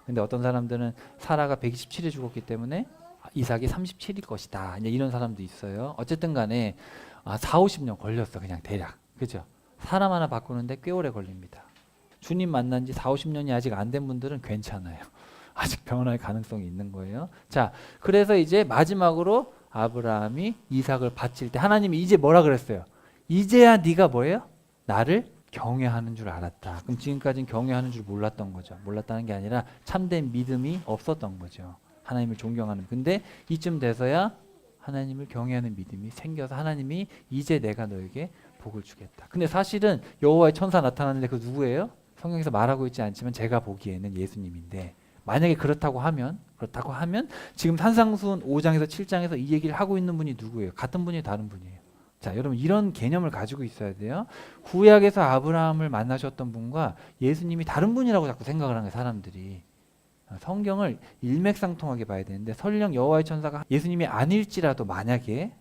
근데 어떤 사람들은 사라가 127에 죽었기 때문에 이삭이 37일 것이다. 이제 이런 사람도 있어요. 어쨌든 간에 4, 50년 걸렸어. 그냥 대략. 그죠? 사람 하나 바꾸는데 꽤 오래 걸립니다. 주님 만난 지 4, 50년이 아직 안 된 분들은 괜찮아요. 아직 변할 가능성이 있는 거예요. 자, 그래서 이제 마지막으로 아브라함이 이삭을 바칠 때 하나님이 이제 뭐라 그랬어요? 이제야 네가 뭐예요? 나를 경외하는 줄 알았다. 그럼 지금까지는 경외하는 줄 몰랐던 거죠. 몰랐다는 게 아니라 참된 믿음이 없었던 거죠. 하나님을 존경하는. 근데 이쯤 돼서야 하나님을 경외하는 믿음이 생겨서 하나님이 이제 내가 너에게 복을 주겠다. 근데 사실은 여호와의 천사 나타났는데 그 누구예요? 성경에서 말하고 있지 않지만 제가 보기에는 예수님인데 만약에 그렇다고 하면 지금 산상수훈 5장에서 7장에서 이 얘기를 하고 있는 분이 누구예요? 같은 분이에요? 다른 분이에요? 자, 여러분 이런 개념을 가지고 있어야 돼요. 구약에서 아브라함을 만나셨던 분과 예수님이 다른 분이라고 자꾸 생각을 하는 거예요, 사람들이. 성경을 일맥상통하게 봐야 되는데 설령 여호와의 천사가 예수님이 아닐지라도 만약에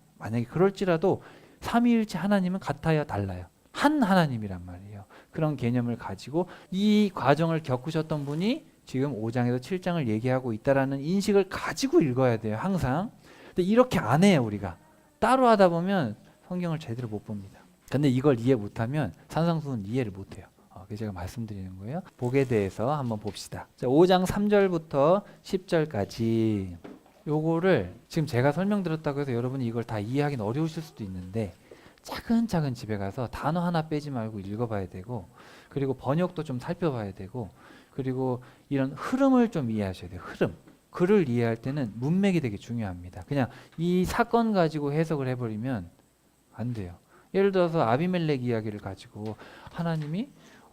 그럴지라도 삼위일체 하나님은 같아야 달라요. 한 하나님이란 말이에요. 그런 개념을 가지고 이 과정을 겪으셨던 분이 지금 5장에서 7장을 얘기하고 있다라는 인식을 가지고 읽어야 돼요. 항상. 근데 이렇게 안 해요. 우리가. 따로 하다 보면 성경을 제대로 못 봅니다. 근데 이걸 이해 못하면 산상수훈 이해를 못해요. 그래서 제가 말씀드리는 거예요. 복에 대해서 한번 봅시다. 자, 5장 3절부터 10절까지 요거를 지금 제가 설명드렸다고 해서 여러분이 이걸 다 이해하기는 어려우실 수도 있는데 차근차근 집에 가서 단어 하나 빼지 말고 읽어봐야 되고 그리고 번역도 좀 살펴봐야 되고 그리고 이런 흐름을 좀 이해하셔야 돼요. 흐름. 글을 이해할 때는 문맥이 되게 중요합니다. 그냥 이 사건 가지고 해석을 해버리면 안 돼요. 예를 들어서 아비멜렉 이야기를 가지고 하나님이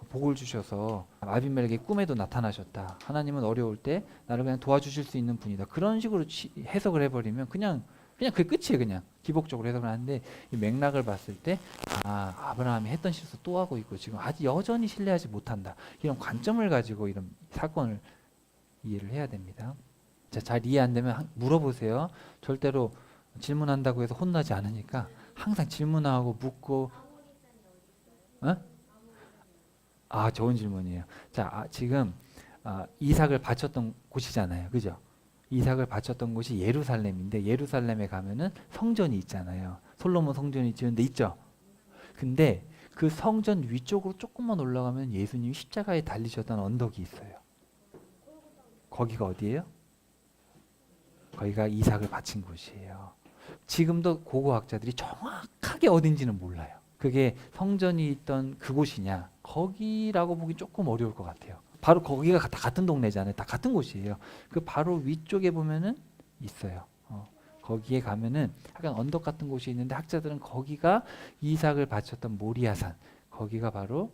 복을 주셔서 아비멜렉의 꿈에도 나타나셨다. 하나님은 어려울 때 나를 그냥 도와주실 수 있는 분이다. 그런 식으로 해석을 해버리면 그냥 그게 끝이에요. 그냥 기복적으로 해석을 하는데 이 맥락을 봤을 때 아브라함이 했던 실수 또 하고 있고 지금 아직 여전히 신뢰하지 못한다. 이런 관점을 가지고 이런 사건을 이해를 해야 됩니다. 자, 잘 이해 안 되면 물어보세요. 절대로 질문한다고 해서 혼나지 않으니까 항상 질문하고 묻고. 좋은 질문이에요. 자, 지금 이삭을 바쳤던 곳이잖아요. 그죠? 이삭을 바쳤던 곳이 예루살렘인데 예루살렘에 가면은 성전이 있잖아요. 솔로몬 성전이 지은 데 있죠. 근데 그 성전 위쪽으로 조금만 올라가면 예수님이 십자가에 달리셨던 언덕이 있어요. 거기가 어디예요? 거기가 이삭을 바친 곳이에요. 지금도 고고학자들이 정확하게 어딘지는 몰라요. 그게 성전이 있던 그곳이냐 거기라고 보기 조금 어려울 것 같아요. 바로 거기가 다 같은 동네잖아요. 다 같은 곳이에요. 그 바로 위쪽에 보면은 있어요. 거기에 가면은 약간 언덕 같은 곳이 있는데 학자들은 거기가 이삭을 바쳤던 모리아산 거기가 바로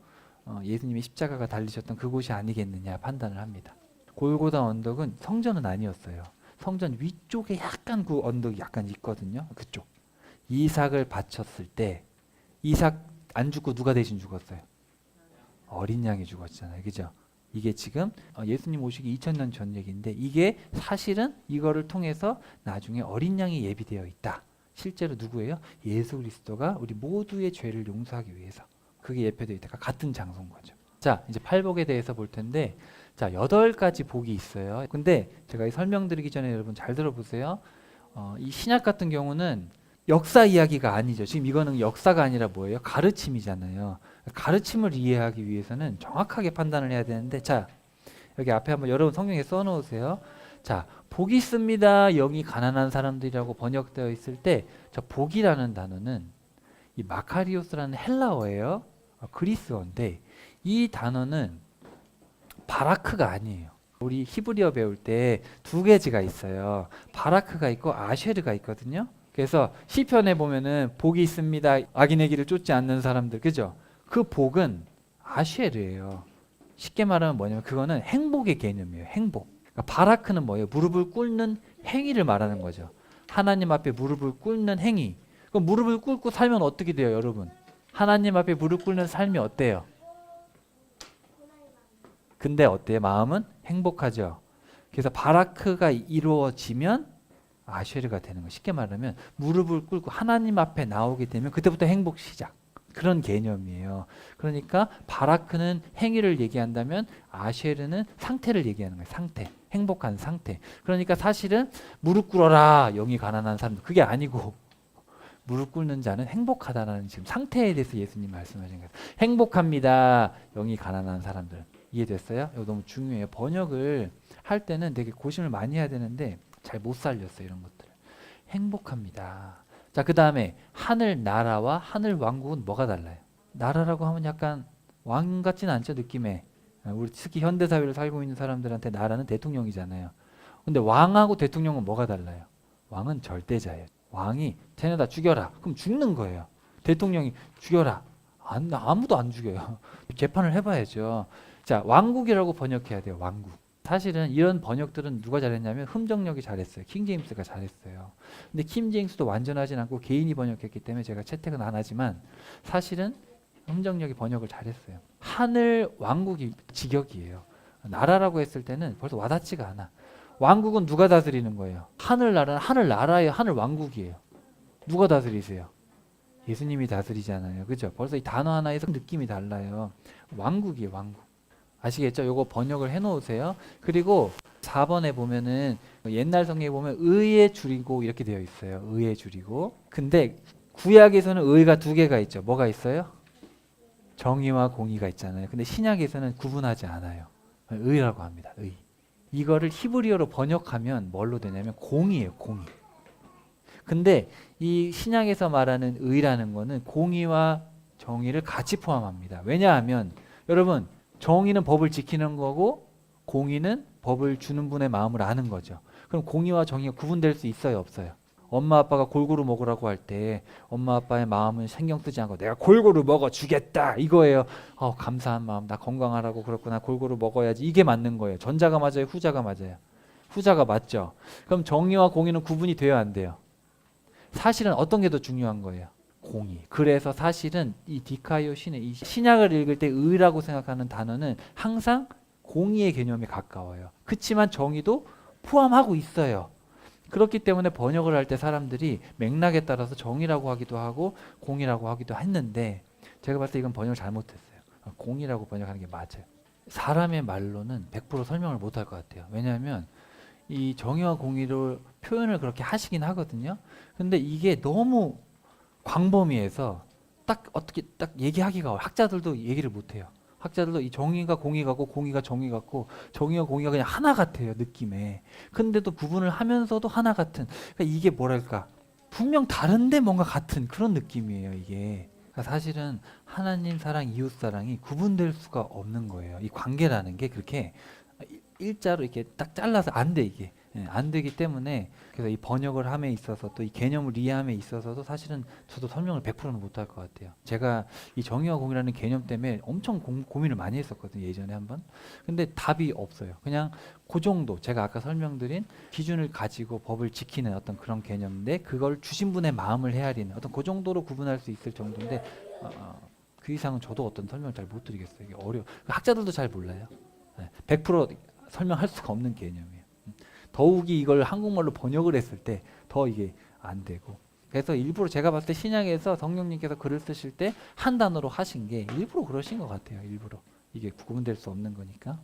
예수님의 십자가가 달리셨던 그곳이 아니겠느냐 판단을 합니다. 골고다 언덕은 성전은 아니었어요. 성전 위쪽에 약간 그 언덕이 약간 있거든요. 그쪽. 이삭을 바쳤을 때 이삭 안 죽고 누가 대신 죽었어요? 어린 양이 죽었잖아요. 그죠? 이게 지금 예수님 오시기 2000년 전 얘기인데 이게 사실은 이거를 통해서 나중에 어린 양이 예비되어 있다. 실제로 누구예요? 예수 그리스도가 우리 모두의 죄를 용서하기 위해서 그게 예표되어 있다. 같은 장소인 거죠. 자, 이제 팔복에 대해서 볼 텐데 자, 8가지 복이 있어요. 근데 제가 이 설명드리기 전에 여러분 잘 들어보세요. 이 신약 같은 경우는 역사 이야기가 아니죠. 지금 이거는 역사가 아니라 뭐예요? 가르침이잖아요. 가르침을 이해하기 위해서는 정확하게 판단을 해야 되는데 자, 여기 앞에 한번 여러분 성경에 써놓으세요. 자, 복이 있습니다. 영이 가난한 사람들이라고 번역되어 있을 때 저 복이라는 단어는 이 마카리오스라는 헬라어예요. 그리스어인데 이 단어는 바라크가 아니에요. 우리 히브리어 배울 때 2개지가 있어요. 바라크가 있고 아쉐르가 있거든요. 그래서 시편에 보면은 복이 있습니다. 악인의 길을 쫓지 않는 사람들. 그죠? 그 복은 아쉐르예요. 쉽게 말하면 뭐냐면 그거는 행복의 개념이에요. 행복. 그러니까 바라크는 뭐예요? 무릎을 꿇는 행위를 말하는 거죠. 하나님 앞에 무릎을 꿇는 행위. 그럼 무릎을 꿇고 살면 어떻게 돼요, 여러분? 하나님 앞에 무릎 꿇는 삶이 어때요? 근데 어때요? 마음은 행복하죠. 그래서 바라크가 이루어지면 아쉐르가 되는 거예요. 쉽게 말하면 무릎을 꿇고 하나님 앞에 나오게 되면 그때부터 행복 시작. 그런 개념이에요. 그러니까 바라크는 행위를 얘기한다면 아쉐르는 상태를 얘기하는 거예요. 상태. 행복한 상태. 그러니까 사실은 무릎 꿇어라. 영이 가난한 사람. 그게 아니고 무릎 꿇는 자는 행복하다라는 지금 상태에 대해서 예수님 말씀하신 거예요. 행복합니다. 영이 가난한 사람들. 이해됐어요? 이거 너무 중요해요. 번역을 할 때는 되게 고심을 많이 해야 되는데 잘 못 살렸어요. 이런 것들을. 행복합니다. 자, 그 다음에 하늘 나라와 하늘 왕국은 뭐가 달라요? 나라라고 하면 약간 왕 같진 않죠, 느낌에. 우리 특히 현대사회를 살고 있는 사람들한테 나라는 대통령이잖아요. 근데 왕하고 대통령은 뭐가 달라요? 왕은 절대자예요. 왕이 쟤네다 죽여라. 그럼 죽는 거예요. 대통령이 죽여라. 아무도 안 죽여요. 재판을 해봐야죠. 자, 왕국이라고 번역해야 돼요. 왕국. 사실은 이런 번역들은 누가 잘했냐면 흠정력이 잘했어요. 킹제임스가 잘했어요. 근데 킹제임스도 완전하진 않고 개인이 번역했기 때문에 제가 채택은 안 하지만 사실은 흠정력이 번역을 잘했어요. 하늘 왕국이 직역이에요. 나라라고 했을 때는 벌써 와닿지가 않아. 왕국은 누가 다스리는 거예요? 하늘나라는 하늘나라예요. 하늘 왕국이에요. 누가 다스리세요? 예수님이 다스리잖아요. 그죠? 벌써 이 단어 하나에서 느낌이 달라요. 왕국이에요. 왕국. 아시겠죠? 요거 번역을 해놓으세요. 그리고 4번에 보면은 옛날 성경에 보면 의에 줄이고 이렇게 되어 있어요. 의에 줄이고. 근데 구약에서는 의가 두 개가 있죠. 뭐가 있어요? 정의와 공의가 있잖아요. 근데 신약에서는 구분하지 않아요. 의라고 합니다. 의. 이거를 히브리어로 번역하면 뭘로 되냐면 공의예요. 공의. 근데 이 신약에서 말하는 의라는 거는 공의와 정의를 같이 포함합니다. 왜냐하면 여러분 정의는 법을 지키는 거고 공의는 법을 주는 분의 마음을 아는 거죠. 그럼 공의와 정의가 구분될 수 있어요, 없어요? 엄마 아빠가 골고루 먹으라고 할 때 엄마 아빠의 마음은 신경 쓰지 않고 내가 골고루 먹어 주겠다 이거예요. 감사한 마음, 나 건강하라고 그렇구나, 골고루 먹어야지. 이게 맞는 거예요. 전자가 맞아요, 후자가 맞아요? 후자가 맞죠. 그럼 정의와 공의는 구분이 돼야 안 돼요? 사실은 어떤 게 더 중요한 거예요? 공의. 그래서 사실은 이 디카이오 신의 이 신약을 읽을 때 의라고 생각하는 단어는 항상 공의의 개념에 가까워요. 그렇지만 정의도 포함하고 있어요. 그렇기 때문에 번역을 할 때 사람들이 맥락에 따라서 정의라고 하기도 하고 공의라고 하기도 했는데 제가 봤을 때 이건 번역을 잘못했어요. 공의라고 번역하는 게 맞아요. 사람의 말로는 100% 설명을 못할 것 같아요. 왜냐하면 이 정의와 공의로 표현을 그렇게 하시긴 하거든요. 근데 이게 너무 광범위해서 딱 어떻게 딱 얘기하기가 어려워요. 학자들도 얘기를 못해요. 학자들도 이 정의가 공의 같고 공의가 정의 같고 정의와 공의가 그냥 하나 같아요. 느낌에. 근데도 구분을 하면서도 하나 같은. 그러니까 이게 뭐랄까 분명 다른데 뭔가 같은 그런 느낌이에요. 이게. 그러니까 사실은 하나님 사랑, 이웃 사랑이 구분될 수가 없는 거예요. 이 관계라는 게 그렇게 일자로 이렇게 딱 잘라서 안 돼 이게. 안 되기 때문에 그래서 이 번역을 함에 있어서 또 이 개념을 이해함에 있어서도 사실은 저도 설명을 100%는 못할 것 같아요. 제가 이 정의와 공의라는 개념 때문에 엄청 고민을 많이 했었거든요. 예전에 한번. 근데 답이 없어요. 그냥 그 정도 제가 아까 설명드린 기준을 가지고 법을 지키는 어떤 그런 개념인데 그걸 주신 분의 마음을 헤아리는 어떤 그 정도로 구분할 수 있을 정도인데 그 이상은 저도 어떤 설명을 잘 못 드리겠어요. 이게 어려워. 학자들도 잘 몰라요. 100% 설명할 수가 없는 개념이에요. 더욱이 이걸 한국말로 번역을 했을 때 더 이게 안 되고 그래서 일부러 제가 봤을 때 신약에서 성령님께서 글을 쓰실 때 한 단어로 하신 게 일부러 그러신 것 같아요. 일부러 이게 구분될 수 없는 거니까.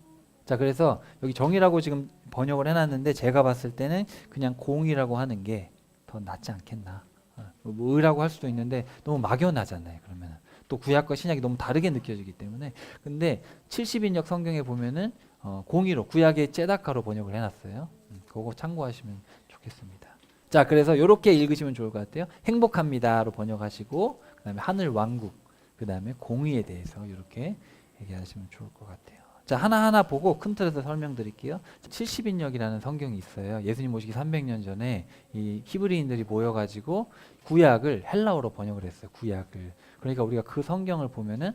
자, 그래서 여기 정의라고 지금 번역을 해놨는데 제가 봤을 때는 그냥 공의라고 하는 게 더 낫지 않겠나. 뭐 의라고 할 수도 있는데 너무 막연하잖아요. 그러면 또 구약과 신약이 너무 다르게 느껴지기 때문에. 근데 70인역 성경에 보면은 공의로 구약의 째다카로 번역을 해놨어요. 그거 참고하시면 좋겠습니다. 자, 그래서 이렇게 읽으시면 좋을 것 같아요. 행복합니다로 번역하시고 그다음에 하늘 왕국, 그다음에 공의에 대해서 이렇게 얘기하시면 좋을 것 같아요. 자, 하나하나 보고 큰 틀에서 설명드릴게요. 70인역이라는 성경이 있어요. 예수님 오시기 300년 전에 이 히브리인들이 모여가지고 구약을 헬라어로 번역을 했어요. 구약을. 그러니까 우리가 그 성경을 보면은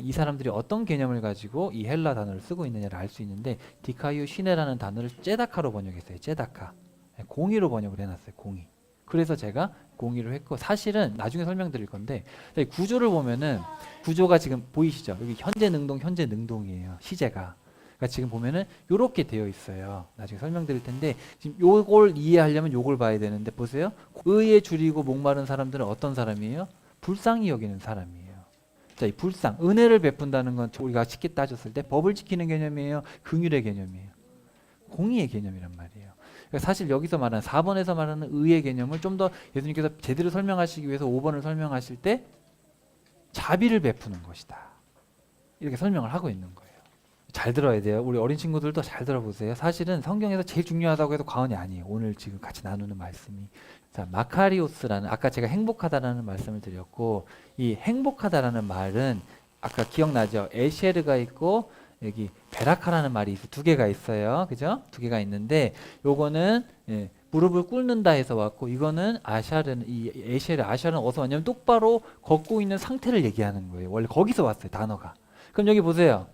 이 사람들이 어떤 개념을 가지고 이 헬라 단어를 쓰고 있느냐를 알 수 있는데 디카이오 시네라는 단어를 째다카로 번역했어요. 째다카. 공의로 번역을 해놨어요. 공의. 그래서 제가 공의로 했고 사실은 나중에 설명드릴 건데 구조를 보면은 구조가 지금 보이시죠? 여기 현재 능동, 현재 능동이에요. 시제가. 그러니까 지금 보면은 요렇게 되어 있어요. 나중에 설명드릴 텐데 지금 요걸 이해하려면 요걸 봐야 되는데 보세요. 의에 줄이고 목마른 사람들은 어떤 사람이에요? 불쌍히 여기는 사람이에요. 자, 이 불쌍, 은혜를 베푼다는 건 우리가 쉽게 따졌을 때 법을 지키는 개념이에요? 긍휼의 개념이에요? 공의의 개념이란 말이에요. 그러니까 사실 여기서 말하는 4번에서 말하는 의의 개념을 좀 더 예수님께서 제대로 설명하시기 위해서 5번을 설명하실 때 자비를 베푸는 것이다. 이렇게 설명을 하고 있는 거예요. 잘 들어야 돼요. 우리 어린 친구들도 잘 들어보세요. 사실은 성경에서 제일 중요하다고 해도 과언이 아니에요. 오늘 지금 같이 나누는 말씀이. 자, 마카리오스라는 아까 제가 행복하다라는 말씀을 드렸고 이 행복하다라는 말은 아까 기억나죠? 에셰르가 있고 여기 베라카라는 말이 두 개가 있어요. 그죠? 두 개가 있는데 요거는 무릎을 꿇는다 해서 왔고 이거는 아샤르는 이 에셰르 아샤르는 어디서 왔냐면 똑바로 걷고 있는 상태를 얘기하는 거예요. 원래 거기서 왔어요. 단어가. 그럼 여기 보세요.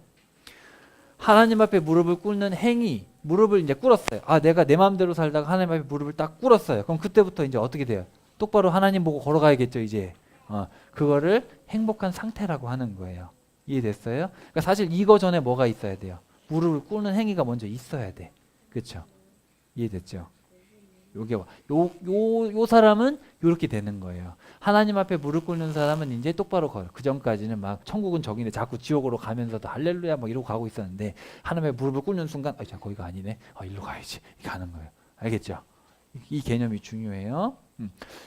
하나님 앞에 무릎을 꿇는 행위, 무릎을 이제 꿇었어요. 아, 내가 내 마음대로 살다가 하나님 앞에 무릎을 딱 꿇었어요. 그럼 그때부터 이제 어떻게 돼요? 똑바로 하나님 보고 걸어가야겠죠, 이제. 그거를 행복한 상태라고 하는 거예요. 이해됐어요? 그러니까 사실 이거 전에 뭐가 있어야 돼요? 무릎을 꿇는 행위가 먼저 있어야 돼. 그렇죠? 이해됐죠? 요게 요 사람은 요렇게 되는 거예요. 하나님 앞에 무릎 꿇는 사람은 이제 똑바로 걸어. 그 전까지는 막 천국은 저기네 자꾸 지옥으로 가면서도 할렐루야 뭐 이러고 가고 있었는데 하나님 앞에 무릎을 꿇는 순간 자 거기가 아니네. 일로 가야지. 가는 거예요. 알겠죠? 이 개념이 중요해요.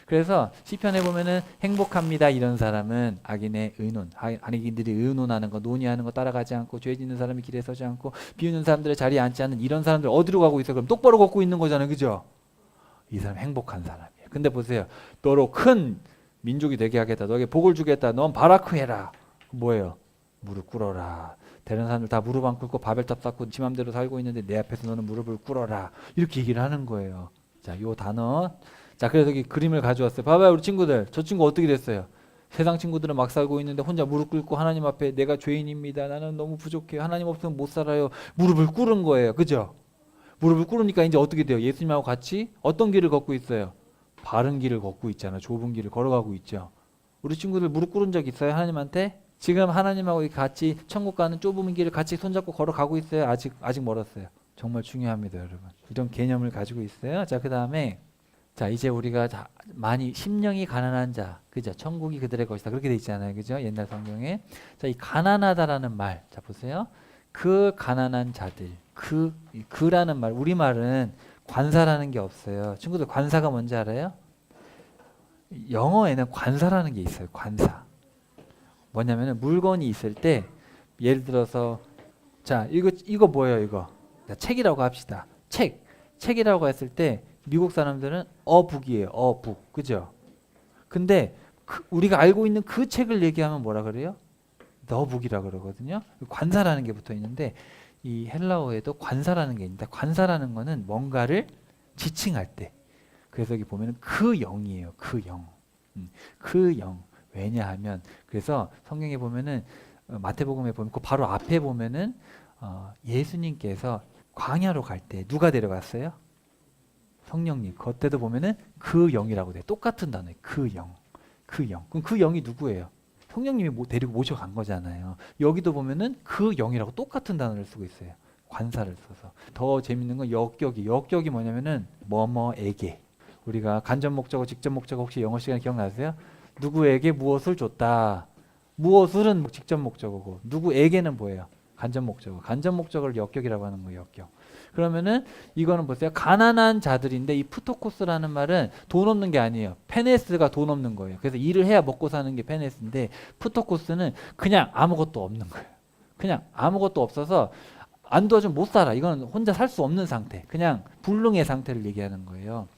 그래서 시편에 보면은 행복합니다 이런 사람은 악인의 의논, 악인들이 의논하는 거, 논의하는 거 따라가지 않고 죄 짓는 사람이 길에 서지 않고 비웃는 사람들의 자리에 앉지 않는 이런 사람들 어디로 가고 있어? 그럼 똑바로 걷고 있는 거잖아요, 그죠? 이 사람 행복한 사람이에요. 근데 보세요, 너로 큰 민족이 되게 하겠다, 너에게 복을 주겠다, 넌 바라크 해라. 뭐예요? 무릎 꿇어라. 다른 사람들 다 무릎 안 꿇고 바벨탑 쌓고 지 맘대로 살고 있는데 내 앞에서 너는 무릎을 꿇어라. 이렇게 얘기를 하는 거예요. 자, 요 단어. 자, 그래서 여기 그림을 가져왔어요. 봐봐요, 우리 친구들. 저 친구 어떻게 됐어요? 세상 친구들은 막 살고 있는데 혼자 무릎 꿇고 하나님 앞에 내가 죄인입니다. 나는 너무 부족해요. 하나님 없으면 못 살아요. 무릎을 꿇은 거예요. 그죠? 무릎을 꿇으니까 이제 어떻게 돼요? 예수님하고 같이 어떤 길을 걷고 있어요? 바른 길을 걷고 있잖아요. 좁은 길을 걸어가고 있죠. 우리 친구들 무릎 꿇은 적 있어요? 하나님한테? 지금 하나님하고 같이 천국 가는 좁은 길을 같이 손잡고 걸어가고 있어요? 아직 멀었어요. 정말 중요합니다, 여러분. 이런 개념을 가지고 있어요. 자, 그 다음에 자, 이제 우리가 많이 심령이 가난한 자, 그죠? 천국이 그들의 것이다. 그렇게 돼 있잖아요. 그죠? 옛날 성경에. 자, 이 가난하다라는 말. 자, 보세요. 그 가난한 자들. 그라는 말. 우리말은 관사라는 게 없어요. 친구들 관사가 뭔지 알아요? 영어에는 관사라는 게 있어요. 관사. 뭐냐면은 물건이 있을 때 예를 들어서 자, 이거 뭐예요, 이거? 자, 책이라고 합시다. 책이라고 했을 때 미국 사람들은 어북이에요. 어북. 그죠? 근데 우리가 알고 있는 그 책을 얘기하면 뭐라 그래요? 너북이라 그러거든요. 관사라는 게 붙어 있는데 이 헬라어에도 관사라는 게 있는데 관사라는 거는 뭔가를 지칭할 때. 그래서 여기 보면은 그 영이에요. 그 영. 그 영. 왜냐하면 그래서 성경에 보면은 마태복음에 보면 그 바로 앞에 보면은 예수님께서 광야로 갈 때 누가 데려갔어요? 성령님. 그때도 보면은 그 영이라고 돼. 똑같은 단어예요. 그 영. 그 영. 그럼 그 영이 누구예요? 성령님이 데리고 모셔간 거잖아요. 여기도 보면은 그 영이라고 똑같은 단어를 쓰고 있어요. 관사를 써서. 더 재밌는 건 역격이. 역격이 뭐냐면은 뭐뭐에게. 우리가 간접 목적어, 직접 목적어 혹시 영어 시간에 기억나세요? 누구에게 무엇을 줬다. 무엇을은 직접 목적어고 누구에게는 뭐예요? 간접 목적어. 간접 목적어를 역격이라고 하는 거예요. 역격. 그러면은 이거는 보세요. 가난한 자들인데 이 푸토코스라는 말은 돈 없는 게 아니에요. 페네스가 돈 없는 거예요. 그래서 일을 해야 먹고 사는 게 페네스인데 푸토코스는 그냥 아무것도 없는 거예요. 그냥 아무것도 없어서 안 도와주면 못 살아. 이건 혼자 살 수 없는 상태. 그냥 불능의 상태를 얘기하는 거예요.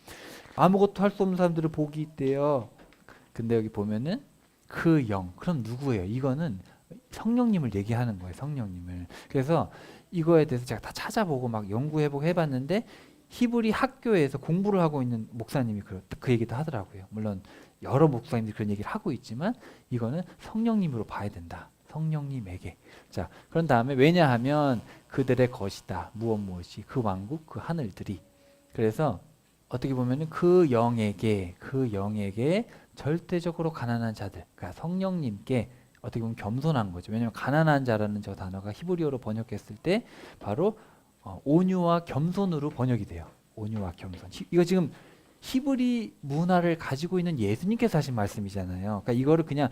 아무것도 할 수 없는 사람들을 복이 있대요. 근데 여기 보면은 그 영. 그럼 누구예요? 이거는 성령님을 얘기하는 거예요. 성령님을. 그래서 이거에 대해서 제가 다 찾아보고 막 연구해보고 해봤는데 히브리 학교에서 공부를 하고 있는 목사님이 그 얘기도 하더라고요. 물론 여러 목사님들이 그런 얘기를 하고 있지만 이거는 성령님으로 봐야 된다. 성령님에게. 자, 그런 다음에 왜냐하면 그들의 것이다. 무엇이 그 왕국 그 하늘들이. 그래서 어떻게 보면은 그 영에게 절대적으로 가난한 자들, 그러니까 성령님께 어떻게 보면 겸손한 거죠. 왜냐하면 가난한 자라는 저 단어가 히브리어로 번역했을 때 바로 온유와 겸손으로 번역이 돼요. 온유와 겸손. 이거 지금 히브리 문화를 가지고 있는 예수님께서 하신 말씀이잖아요. 그러니까 이거를 그냥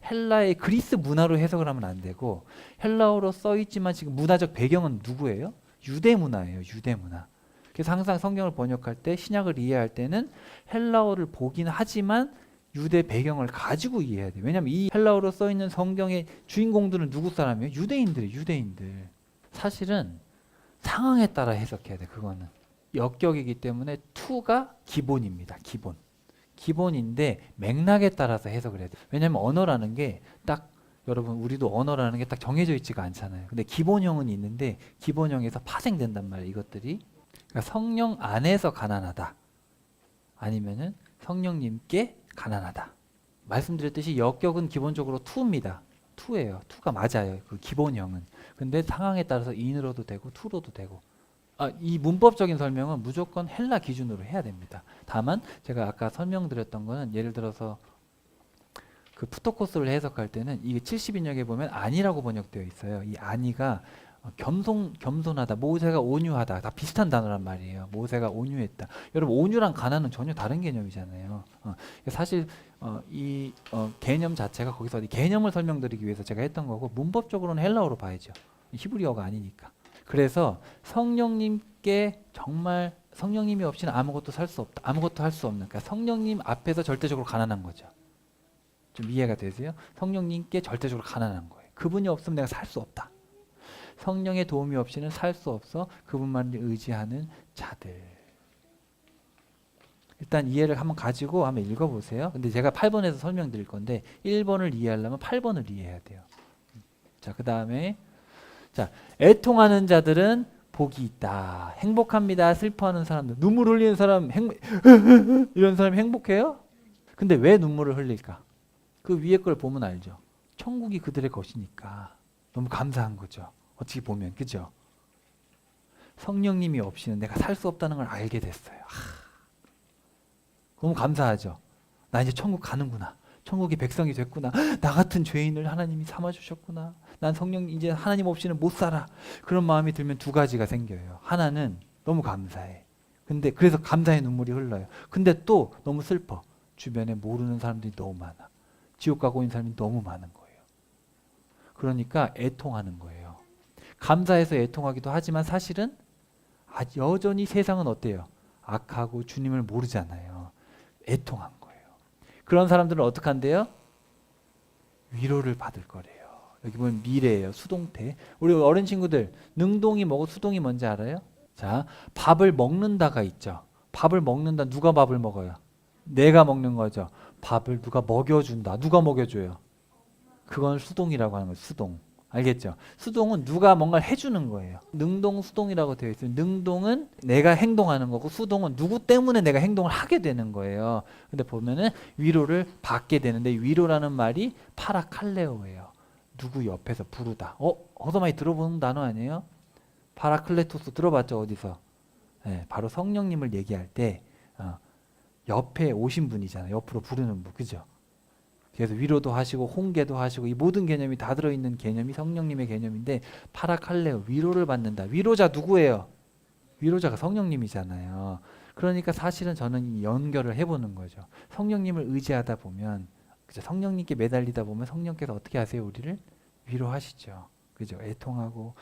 헬라의 그리스 문화로 해석을 하면 안 되고, 헬라어로 써 있지만 지금 문화적 배경은 누구예요? 유대 문화예요. 유대 문화. 그래서 항상 성경을 번역할 때, 신약을 이해할 때는 헬라어를 보긴 하지만 유대 배경을 가지고 이해해야 돼요. 왜냐하면 이 헬라어로 써 있는 성경의 주인공들은 누구 사람이에요? 유대인들이에요. 유대인들. 사실은 상황에 따라 해석해야 돼. 그거는 역격이기 때문에 투가 기본입니다. 기본인데 맥락에 따라서 해석을 해야 돼. 왜냐하면 언어라는 게 딱, 여러분 우리도 언어라는 게 딱 정해져 있지가 않잖아요. 근데 기본형은 있는데 기본형에서 파생된단 말이에요. 이것들이. 그러니까 성령 안에서 가난하다, 아니면은 성령님께 가난하다. 말씀드렸듯이 역격은 기본적으로 투입니다. 투예요. 투가 맞아요. 그 기본형은. 근데 상황에 따라서 인으로도 되고 투로도 되고. 이 문법적인 설명은 무조건 헬라 기준으로 해야 됩니다. 다만 제가 아까 설명드렸던 거는, 예를 들어서 그 푸토코스를 해석할 때는 이게 70인역에 보면 아니라고 번역되어 있어요. 이 아니가 겸손하다, 모세가 온유하다, 다 비슷한 단어란 말이에요. 모세가 온유했다. 여러분 온유랑 가난은 전혀 다른 개념이잖아요. 사실 이 개념 자체가 거기서 개념을 설명드리기 위해서 제가 했던 거고, 문법적으로는 헬라어로 봐야죠. 히브리어가 아니니까. 그래서 성령님께, 정말 성령님이 없이는 아무것도 살 수 없다, 아무것도 할 수 없는, 그러니까 성령님 앞에서 절대적으로 가난한 거죠. 좀 이해가 되세요? 성령님께 절대적으로 가난한 거예요. 그분이 없으면 내가 살 수 없다. 성령의 도움이 없이는 살 수 없어 그분만 의지하는 자들. 일단 이해를 한번 가지고 한번 읽어보세요. 근데 제가 8번에서 설명드릴 건데 1번을 이해하려면 8번을 이해해야 돼요. 자, 그 다음에 자, 애통하는 자들은 복이 있다. 행복합니다. 슬퍼하는 사람들, 눈물 흘리는 사람, 이런 사람이 행복해요? 근데 왜 눈물을 흘릴까? 그 위에 걸 보면 알죠. 천국이 그들의 것이니까 너무 감사한 거죠. 어떻게 보면, 그죠? 성령님이 없이는 내가 살 수 없다는 걸 알게 됐어요. 너무 감사하죠. 나 이제 천국 가는구나. 천국의 백성이 됐구나. 나 같은 죄인을 하나님이 삼아주셨구나. 난 성령, 이제 하나님 없이는 못 살아. 그런 마음이 들면 두 가지가 생겨요. 하나는 너무 감사해. 근데 그래서 감사의 눈물이 흘러요. 근데 또 너무 슬퍼. 주변에 모르는 사람들이 너무 많아. 지옥 가고 있는 사람이 너무 많은 거예요. 그러니까 애통하는 거예요. 감사해서 애통하기도 하지만 사실은 여전히 세상은 어때요? 악하고 주님을 모르잖아요. 애통한 거예요. 그런 사람들은 어떻게 한대요? 위로를 받을 거래요. 여기 보면 미래예요. 수동태. 우리 어린 친구들, 능동이 뭐고 수동이 뭔지 알아요? 자, 밥을 먹는다가 있죠. 밥을 먹는다. 누가 밥을 먹어요? 내가 먹는 거죠. 밥을 누가 먹여준다. 누가 먹여줘요? 그건 수동이라고 하는 거예요. 수동. 알겠죠? 수동은 누가 뭔가를 해주는 거예요. 능동, 수동이라고 되어 있어요. 능동은 내가 행동하는 거고, 수동은 누구 때문에 내가 행동을 하게 되는 거예요. 근데 보면은 위로를 받게 되는데, 위로라는 말이 파라칼레오예요. 누구 옆에서 부르다. 어디서 많이 들어보는 단어 아니에요? 파라클레토스 들어봤죠? 어디서? 네, 바로 성령님을 얘기할 때 옆에 오신 분이잖아요. 옆으로 부르는 분, 그죠? 그래서 위로도 하시고 홍계도 하시고, 이 모든 개념이 다 들어있는 개념이 성령님의 개념인데, 파라칼레오, 위로를 받는다. 위로자 누구예요? 위로자가 성령님이잖아요. 그러니까 사실은 저는 이 연결을 해보는 거죠. 성령님을 의지하다 보면, 그죠? 성령님께 매달리다 보면 성령께서 어떻게 하세요? 우리를 위로하시죠. 그죠? 애통하고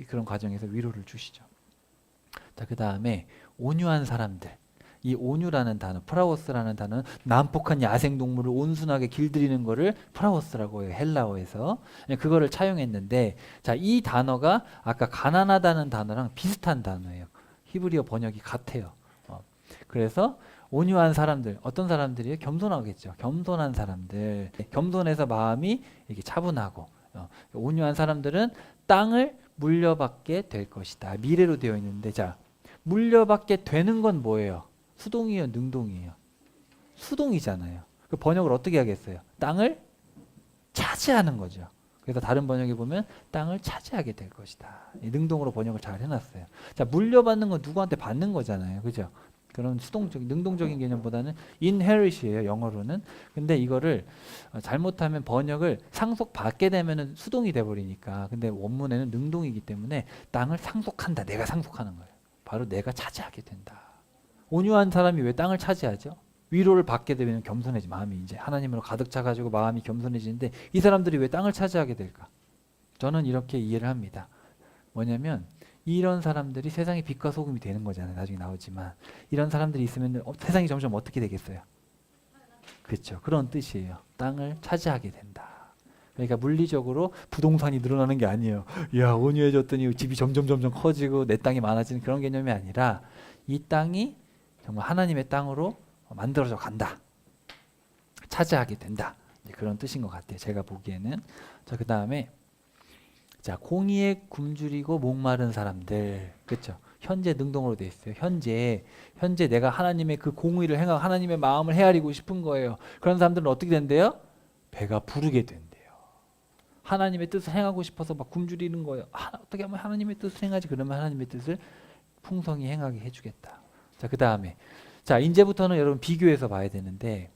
그런 과정에서 위로를 주시죠. 자, 그 다음에 온유한 사람들. 이 온유라는 단어, 프라오스라는 단어는 난폭한 야생동물을 온순하게 길들이는 거를 프라오스라고 해요. 헬라어에서. 그거를 차용했는데, 자, 이 단어가 아까 가난하다는 단어랑 비슷한 단어예요. 히브리어 번역이 같아요. 그래서 온유한 사람들, 어떤 사람들이에요? 겸손하겠죠. 겸손한 사람들. 겸손해서 마음이 이렇게 차분하고, 온유한 사람들은 땅을 물려받게 될 것이다. 미래로 되어 있는데, 자, 물려받게 되는 건 뭐예요? 수동이에요, 능동이에요? 수동이잖아요. 그 번역을 어떻게 하겠어요? 땅을 차지하는 거죠. 그래서 다른 번역에 보면 땅을 차지하게 될 것이다. 능동으로 번역을 잘 해놨어요. 자, 물려받는 건 누구한테 받는 거잖아요. 그죠? 그런 수동적인 능동적인 개념보다는 inherit이에요, 영어로는. 근데 이거를 잘못하면 번역을 상속받게 되면은 수동이 돼 버리니까. 근데 원문에는 능동이기 때문에 땅을 상속한다. 내가 상속하는 거예요. 바로 내가 차지하게 된다. 온유한 사람이 왜 땅을 차지하죠? 위로를 받게 되면 겸손해지 마음이 이제 하나님으로 가득 차 가지고 마음이 겸손해지는데 이 사람들이 왜 땅을 차지하게 될까? 저는 이렇게 이해를 합니다. 뭐냐면 이런 사람들이 세상의 빛과 소금이 되는 거잖아요. 나중에 나오지만 이런 사람들이 있으면 세상이 점점 어떻게 되겠어요? 그렇죠. 그런 뜻이에요. 땅을 차지하게 된다. 그러니까 물리적으로 부동산이 늘어나는 게 아니에요. 야, 온유해졌더니 집이 점점 커지고 내 땅이 많아지는 그런 개념이 아니라 이 땅이 정말 하나님의 땅으로 만들어져 간다. 차지하게 된다. 그런 뜻인 것 같아요. 제가 보기에는. 자, 그 다음에 자, 공의에 굶주리고 목마른 사람들. 그렇죠? 현재 능동으로 돼 있어요. 현재 내가 하나님의 그 공의를 행하고 하나님의 마음을 헤아리고 싶은 거예요. 그런 사람들은 어떻게 된대요? 배가 부르게 된대요. 하나님의 뜻을 행하고 싶어서 막 굶주리는 거예요. 어떻게 하면 하나님의 뜻을 행하지? 그러면 하나님의 뜻을 풍성히 행하게 해주겠다. 자, 그 다음에 자, 이제부터는 여러분 비교해서 봐야 되는데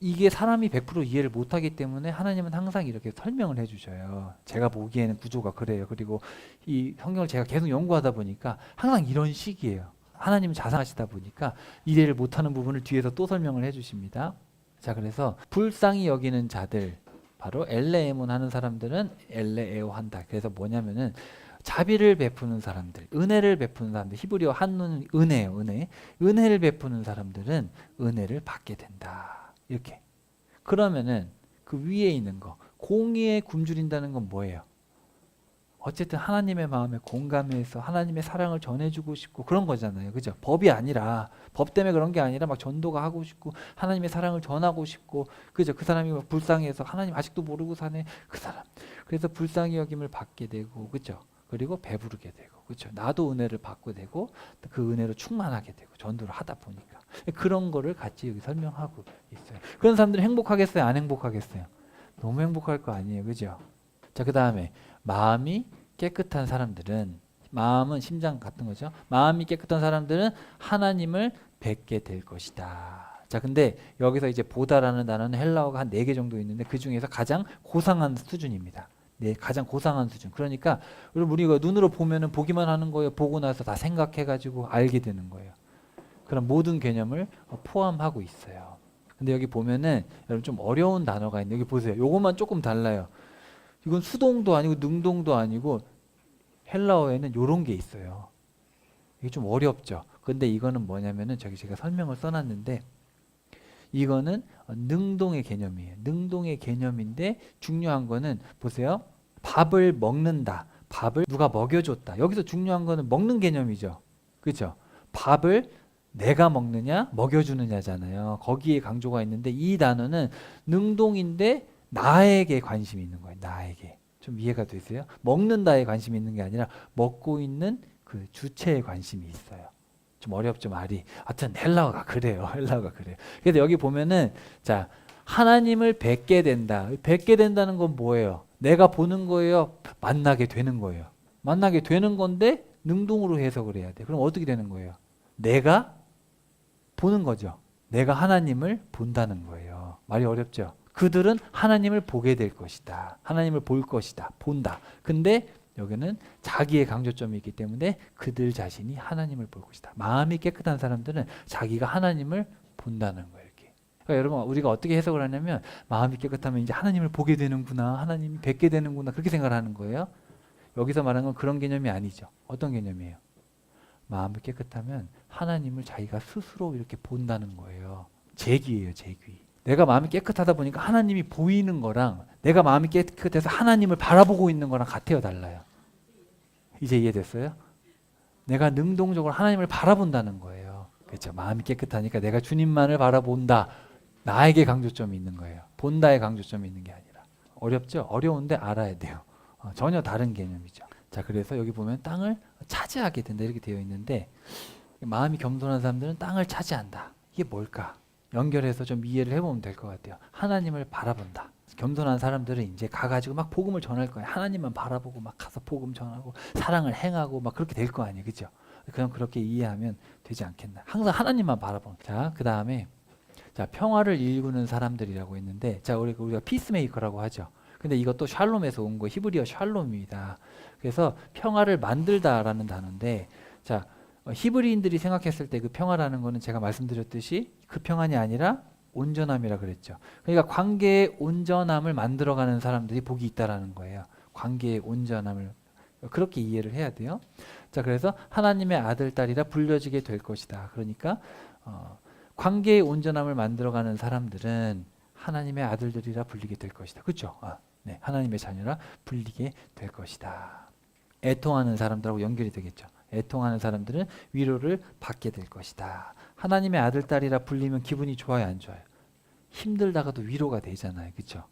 이게 사람이 100% 이해를 못하기 때문에 하나님은 항상 이렇게 설명을 해주셔요. 제가 보기에는 구조가 그래요. 그리고 이 성경을 제가 계속 연구하다 보니까 항상 이런 식이에요. 하나님은 자상하시다 보니까 이해를 못하는 부분을 뒤에서 또 설명을 해주십니다. 자, 그래서 불쌍히 여기는 자들, 바로 엘레에몬 하는 사람들은 엘레에오 한다. 그래서 뭐냐면은 자비를 베푸는 사람들, 은혜를 베푸는 사람들, 히브리어 한눈 은혜예요. 은혜를 베푸는 사람들은 은혜를 받게 된다. 이렇게. 그러면은 그 위에 있는 거 공의에 굶주린다는 건 뭐예요? 어쨌든 하나님의 마음에 공감해서 하나님의 사랑을 전해주고 싶고 그런 거잖아요. 그죠? 법이 아니라 법 때문에 그런 게 아니라 막 전도가 하고 싶고 하나님의 사랑을 전하고 싶고 그죠? 그 사람이 막 불쌍해서 하나님 아직도 모르고 사네 그 사람. 그래서 불쌍히 여김을 받게 되고 그죠? 그리고 배부르게 되고 그렇죠. 나도 은혜를 받고 되고 그 은혜로 충만하게 되고 전도를 하다 보니까 그런 거를 같이 여기 설명하고 있어요. 그런 사람들은 행복하겠어요? 안 행복하겠어요? 너무 행복할 거 아니에요. 그죠? 자, 그 다음에 마음이 깨끗한 사람들은 마음은 심장 같은 거죠. 마음이 깨끗한 사람들은 하나님을 뵙게 될 것이다. 자, 근데 여기서 이제 보다라는 단어는 헬라어가 한 4개 정도 있는데 그 중에서 가장 고상한 수준입니다. 네, 가장 고상한 수준. 그러니까 여러분 우리가 눈으로 보면은 보기만 하는 거예요. 보고 나서 다 생각해가지고 알게 되는 거예요. 그런 모든 개념을 포함하고 있어요. 근데 여기 보면은 여러분 좀 어려운 단어가 있는데 여기 보세요. 요것만 조금 달라요. 이건 수동도 아니고 능동도 아니고 헬라어에는 요런 게 있어요. 이게 좀 어렵죠. 근데 이거는 뭐냐면은 저기 제가 설명을 써놨는데 이거는 능동의 개념이에요. 능동의 개념인데 중요한 거는 보세요. 밥을 먹는다. 밥을 누가 먹여줬다. 여기서 중요한 거는 먹는 개념이죠. 그렇죠? 밥을 내가 먹느냐 먹여주느냐잖아요. 거기에 강조가 있는데 이 단어는 능동인데 나에게 관심이 있는 거예요. 나에게. 좀 이해가 되세요? 먹는다에 관심이 있는 게 아니라 먹고 있는 그 주체에 관심이 있어요. 좀 어렵죠 말이. 하여튼 헬라어가 그래요. 헬라어가 그래요. 그래서 여기 보면은 자 하나님을 뵙게 된다. 뵙게 된다는 건 뭐예요? 내가 보는 거예요? 만나게 되는 거예요? 만나게 되는 건데 능동으로 해석을 해야 돼. 그럼 어떻게 되는 거예요? 내가 보는 거죠. 내가 하나님을 본다는 거예요. 말이 어렵죠? 그들은 하나님을 보게 될 것이다. 하나님을 볼 것이다. 본다. 근데 여기는 자기의 강조점이 있기 때문에 그들 자신이 하나님을 볼 것이다. 마음이 깨끗한 사람들은 자기가 하나님을 본다는 거예요. 이렇게. 그러니까 여러분 우리가 어떻게 해석을 하냐면 마음이 깨끗하면 이제 하나님을 보게 되는구나. 하나님이 뵙게 되는구나. 그렇게 생각을 하는 거예요. 여기서 말하는 건 그런 개념이 아니죠. 어떤 개념이에요? 마음이 깨끗하면 하나님을 자기가 스스로 이렇게 본다는 거예요. 재귀예요. 재귀. 내가 마음이 깨끗하다 보니까 하나님이 보이는 거랑 내가 마음이 깨끗해서 하나님을 바라보고 있는 거랑 같아요, 달라요? 이제 이해됐어요? 내가 능동적으로 하나님을 바라본다는 거예요. 그렇죠? 마음이 깨끗하니까 내가 주님만을 바라본다. 나에게 강조점이 있는 거예요. 본다의 강조점이 있는 게 아니라. 어렵죠? 어려운데 알아야 돼요. 전혀 다른 개념이죠. 자, 그래서 여기 보면 땅을 차지하게 된다 이렇게 되어 있는데 마음이 겸손한 사람들은 땅을 차지한다. 이게 뭘까? 연결해서 좀 이해를 해보면 될 것 같아요. 하나님을 바라본다. 겸손한 사람들은 이제 가가지고 막 복음을 전할 거예요. 하나님만 바라보고 막 가서 복음 전하고 사랑을 행하고 막 그렇게 될 거 아니에요. 그죠? 그냥 그렇게 이해하면 되지 않겠나. 항상 하나님만 바라보는. 자, 그 다음에 자, 평화를 일구는 사람들이라고 했는데, 자, 우리가 피스메이커라고 하죠. 근데 이것도 샬롬에서 온 거, 히브리어 샬롬입니다. 그래서 평화를 만들다라는 단어인데, 자, 히브리인들이 생각했을 때 그 평화라는 거는 제가 말씀드렸듯이 그 평안이 아니라 온전함이라 그랬죠. 그러니까 관계의 온전함을 만들어가는 사람들이 복이 있다라는 거예요. 관계의 온전함을 그렇게 이해를 해야 돼요. 자, 그래서 하나님의 아들, 딸이라 불려지게 될 것이다. 그러니까 관계의 온전함을 만들어가는 사람들은 하나님의 아들들이라 불리게 될 것이다. 그렇죠? 네, 하나님의 자녀라 불리게 될 것이다. 애통하는 사람들하고 연결이 되겠죠. 애통하는 사람들은 위로를 받게 될 것이다. 하나님의 아들, 딸이라 불리면 기분이 좋아요, 안 좋아요? 힘들다가도 위로가 되잖아요. 그렇죠?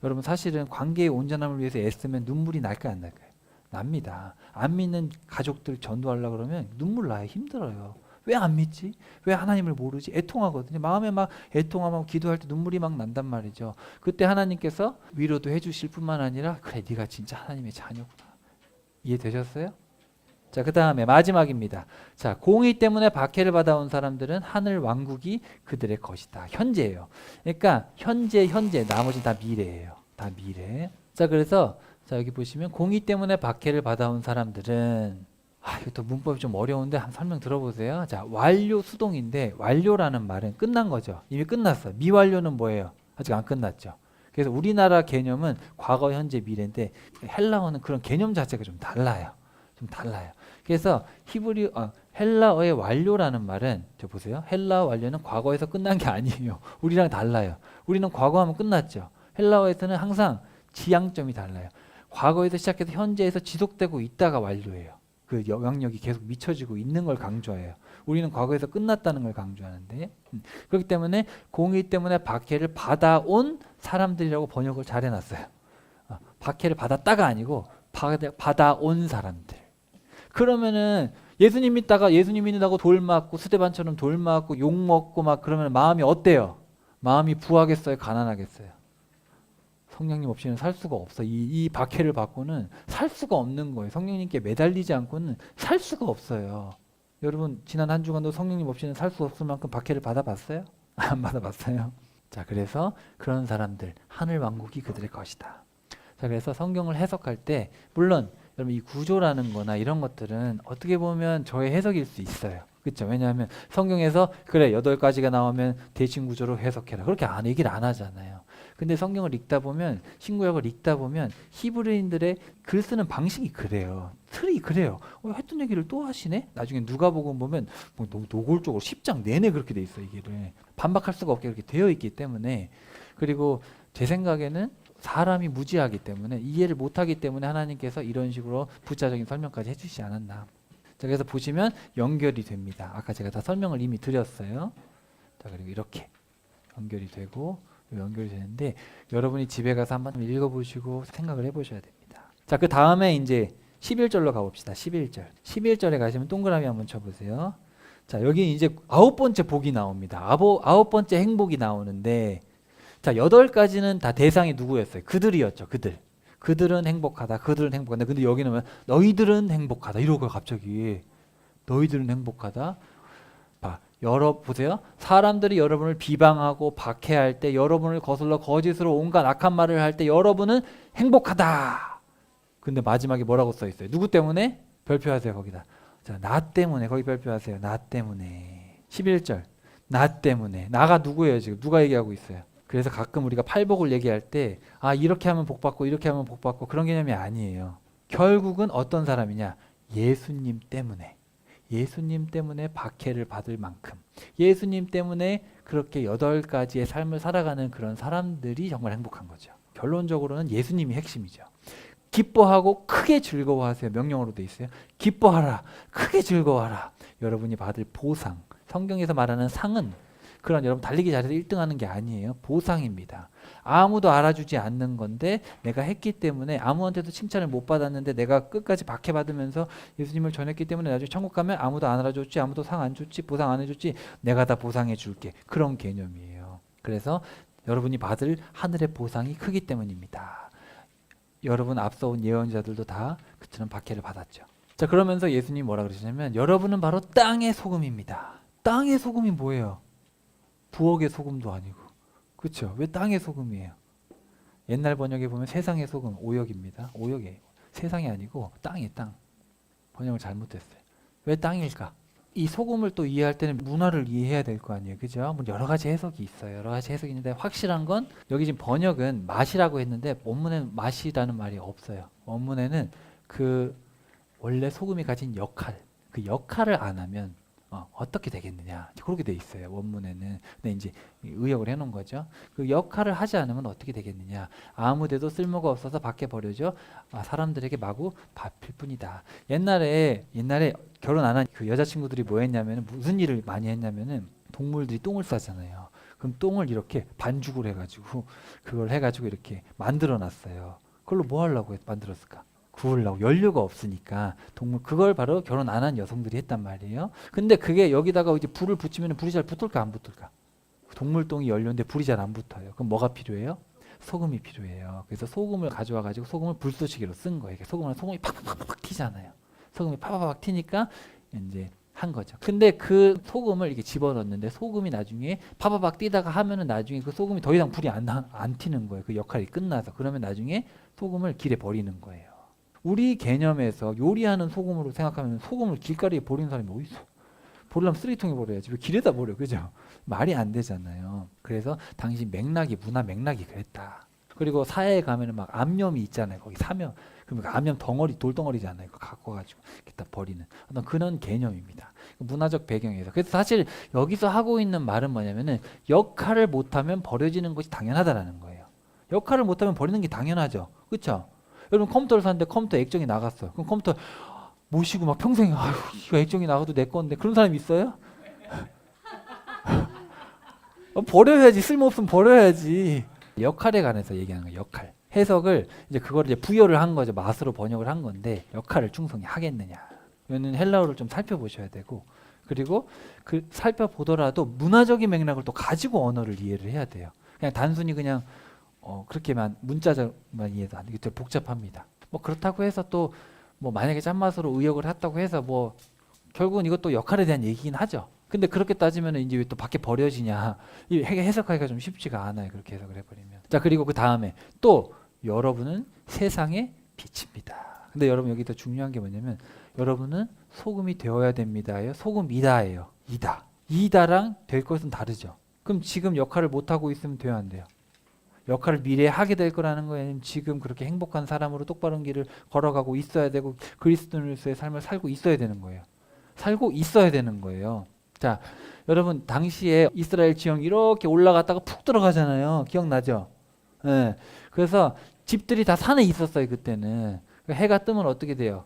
여러분 사실은 관계의 온전함을 위해서 애쓰면 눈물이 날까요, 안 날까요? 납니다. 안 믿는 가족들 전도하려고 그러면 눈물 나요. 힘들어요. 왜 안 믿지? 왜 하나님을 모르지? 애통하거든요. 마음에 막 애통하면 기도할 때 눈물이 막 난단 말이죠. 그때 하나님께서 위로도 해주실 뿐만 아니라 그래, 네가 진짜 하나님의 자녀구나. 이해되셨어요? 자, 그 다음에 마지막입니다. 자, 공의 때문에 박해를 받아온 사람들은 하늘 왕국이 그들의 것이다. 현재예요. 그러니까 현재, 나머지 다 미래예요. 다 미래. 자, 그래서 자, 여기 보시면 공의 때문에 박해를 받아온 사람들은 이것도 문법이 좀 어려운데 한번 설명 들어보세요. 자, 완료 수동인데 완료라는 말은 끝난 거죠. 이미 끝났어. 미완료는 뭐예요? 아직 안 끝났죠. 그래서 우리나라 개념은 과거, 현재, 미래인데 헬라어는 그런 개념 자체가 좀 달라요. 좀 달라요. 그래서 헬라어의 완료라는 말은 저 보세요. 헬라어 완료는 과거에서 끝난 게 아니에요. 우리랑 달라요. 우리는 과거하면 끝났죠. 헬라어에서는 항상 지향점이 달라요. 과거에서 시작해서 현재에서 지속되고 있다가 완료예요. 그 영향력이 계속 미쳐지고 있는 걸 강조해요. 우리는 과거에서 끝났다는 걸 강조하는데 그렇기 때문에 공의 때문에 박해를 받아온 사람들이라고 번역을 잘 해놨어요. 박해를 받았다가 아니고 받아온 사람들. 그러면은 예수님 믿는다고 돌 맞고 스데반처럼 돌 맞고 욕 먹고 막 그러면 마음이 어때요? 마음이 부하겠어요? 가난하겠어요? 성령님 없이는 살 수가 없어. 이 박해를 받고는 살 수가 없는 거예요. 성령님께 매달리지 않고는 살 수가 없어요. 여러분 지난 한 주간도 성령님 없이는 살 수 없을 만큼 박해를 받아봤어요? 안 받아봤어요. 자, 그래서 그런 사람들 하늘 왕국이 그들의 것이다. 자, 그래서 성경을 해석할 때 물론 여러분 이 구조라는 거나 이런 것들은 어떻게 보면 저의 해석일 수 있어요. 그렇죠? 왜냐하면 성경에서 그래 8가지가 나오면 대칭 구조로 해석해라. 그렇게 얘기를 안 하잖아요. 근데 성경을 읽다 보면 신구약을 읽다 보면 히브리인들의 글 쓰는 방식이 그래요. 틀이 그래요. 했던 얘기를 또 하시네? 나중에 누가복음 보면 뭐 노골적으로 10장 내내 그렇게 돼 있어. 이게 반박할 수가 없게 그렇게 되어 있기 때문에 그리고 제 생각에는 사람이 무지하기 때문에 이해를 못하기 때문에 하나님께서 이런 식으로 부차적인 설명까지 해주시지 않았나. 자, 그래서 보시면 연결이 됩니다. 아까 제가 다 설명을 이미 드렸어요. 자, 그리고 이렇게 연결이 되고 연결이 되는데 여러분이 집에 가서 한번 읽어보시고 생각을 해보셔야 됩니다. 자, 그 다음에 이제 11절로 가봅시다. 11절. 11절에 가시면 동그라미 한번 쳐보세요. 자, 여기 이제 9번째 복이 나옵니다. 9번째 행복이 나오는데 자, 8가지는 다 대상이 누구였어요? 그들이었죠. 그들은 행복하다. 그들은 행복하다. 근데 여기는 너희들은 행복하다. 이러고 갑자기 너희들은 행복하다. 보세요. 사람들이 여러분을 비방하고 박해할 때 여러분을 거슬러 거짓으로 온갖 악한 말을 할 때 여러분은 행복하다. 근데 마지막에 뭐라고 써 있어요? 누구 때문에? 별표하세요. 거기다. 자, 나 때문에. 거기 별표하세요. 나 때문에. 11절. 나 때문에. 나가 누구예요? 지금 누가 얘기하고 있어요? 그래서 가끔 우리가 팔복을 얘기할 때 이렇게 하면 복 받고 이렇게 하면 복 받고 그런 개념이 아니에요. 결국은 어떤 사람이냐? 예수님 때문에. 예수님 때문에 박해를 받을 만큼 예수님 때문에 그렇게 8가지의 삶을 살아가는 그런 사람들이 정말 행복한 거죠. 결론적으로는 예수님이 핵심이죠. 기뻐하고 크게 즐거워하세요. 명령어로 돼 있어요. 기뻐하라. 크게 즐거워하라. 여러분이 받을 보상. 성경에서 말하는 상은 그런 여러분 달리기 잘해서 1등하는 게 아니에요. 보상입니다. 아무도 알아주지 않는 건데 내가 했기 때문에 아무한테도 칭찬을 못 받았는데 내가 끝까지 박해받으면서 예수님을 전했기 때문에 나중에 천국 가면 아무도 안 알아줬지, 아무도 상 안 줬지, 보상 안 해줬지, 내가 다 보상해 줄게. 그런 개념이에요. 그래서 여러분이 받을 하늘의 보상이 크기 때문입니다. 여러분 앞서 온 예언자들도 다 그처럼 박해를 받았죠. 자, 그러면서 예수님이 뭐라 그러시냐면 여러분은 바로 땅의 소금입니다. 땅의 소금이 뭐예요? 부엌의 소금도 아니고. 그렇죠? 왜 땅의 소금이에요? 옛날 번역에 보면 세상의 소금, 오역입니다. 오역이에요. 세상이 아니고 땅이에요, 땅. 번역을 잘못했어요. 왜 땅일까? 이 소금을 또 이해할 때는 문화를 이해해야 될 거 아니에요. 그죠? 뭐 여러 가지 해석이 있어요. 여러 가지 해석이 있는데 확실한 건 여기 지금 번역은 맛이라고 했는데 원문에는 맛이라는 말이 없어요. 원문에는 그 원래 소금이 가진 역할, 그 역할을 안 하면 어떻게 되겠느냐. 그렇게 돼 있어요. 원문에는. 근데 이제 의역을 해놓은 거죠. 그 역할을 하지 않으면 어떻게 되겠느냐. 아무데도 쓸모가 없어서 밖에 버려져 사람들에게 마구 밟힐 뿐이다. 옛날에 결혼 안 한 그 여자친구들이 뭐 했냐면 무슨 일을 많이 했냐면은 동물들이 똥을 싸잖아요. 그럼 똥을 이렇게 반죽을 해가지고 그걸 해가지고 이렇게 만들어 놨어요. 그걸로 뭐 하려고 만들었을까? 구우려고. 연료가 없으니까 동물, 그걸 바로 결혼 안 한 여성들이 했단 말이에요. 근데 그게 여기다가 이제 불을 붙이면 불이 잘 붙을까 안 붙을까? 동물똥이 연료인데 불이 잘 안 붙어요. 그럼 뭐가 필요해요? 소금이 필요해요. 그래서 소금을 가져와 가지고 소금을 불쏘시개로 쓴 거예요. 소금이 팍팍팍 튀잖아요. 소금이 팍팍팍 튀니까 이제 한 거죠. 근데 그 소금을 이렇게 집어넣는데 소금이 나중에 파바박 뛰다가 하면은 나중에 그 소금이 더 이상 불이 안 튀는 거예요. 그 역할이 끝나서. 그러면 나중에 소금을 길에 버리는 거예요. 우리 개념에서 요리하는 소금으로 생각하면 소금을 길가리에 버리는 사람이 어디 있어? 버리려면 쓰레기통에 버려야지. 왜 길에다 버려? 그죠? 말이 안 되잖아요. 그래서 당시 맥락이, 문화 맥락이 그랬다. 그리고 사회에 가면은 막 암염이 있잖아요. 거기 사면. 그러니까 암염 덩어리, 돌덩어리잖아요. 그거 갖고 가지고 이렇게 다 버리는 어떤 그런 개념입니다. 문화적 배경에서. 그래서 사실 여기서 하고 있는 말은 뭐냐면은 역할을 못하면 버려지는 것이 당연하다라는 거예요. 역할을 못하면 버리는 게 당연하죠. 그렇죠? 여러분 컴퓨터를 샀는데 컴퓨터 액정이 나갔어요. 그럼 컴퓨터 모시고 막 평생 아유 이거 액정이 나가도 내 건데 그런 사람 있어요? 버려야지. 쓸모없으면 버려야지. 역할에 관해서 얘기하는 거예요. 역할. 해석을 이제 그걸 이제 부여를 한 거죠. 맛으로 번역을 한 건데 역할을 충성히 하겠느냐. 이거는 헬라어를 좀 살펴보셔야 되고 그리고 그 살펴보더라도 문화적인 맥락을 또 가지고 언어를 이해를 해야 돼요. 그냥 단순히 그냥 그렇게만 문자적만 이해도 안 되게 복잡합니다. 뭐 그렇다고 해서 또 뭐 만약에 짠맛으로 의역을 했다고 해서 뭐 결국은 이것도 역할에 대한 얘기긴 하죠. 근데 그렇게 따지면 이제 왜 또 밖에 버려지냐. 이 해석하기가 좀 쉽지가 않아요. 그렇게 해석을 해버리면. 자, 그리고 그 다음에 또 여러분은 세상의 빛입니다. 근데 여러분 여기 더 중요한 게 뭐냐면 여러분은 소금이 되어야 됩니다예요. 소금이다예요. 이다랑 될 것은 다르죠. 그럼 지금 역할을 못하고 있으면 돼요, 안 돼요? 역할을 미래에 하게 될 거라는 거예요. 지금 그렇게 행복한 사람으로 똑바른 길을 걸어가고 있어야 되고 그리스도인으로서의 삶을 살고 있어야 되는 거예요. 살고 있어야 되는 거예요. 자, 여러분 당시에 이스라엘 지형이 이렇게 올라갔다가 푹 들어가잖아요. 기억나죠? 네. 그래서 집들이 다 산에 있었어요. 그때는. 해가 뜨면 어떻게 돼요?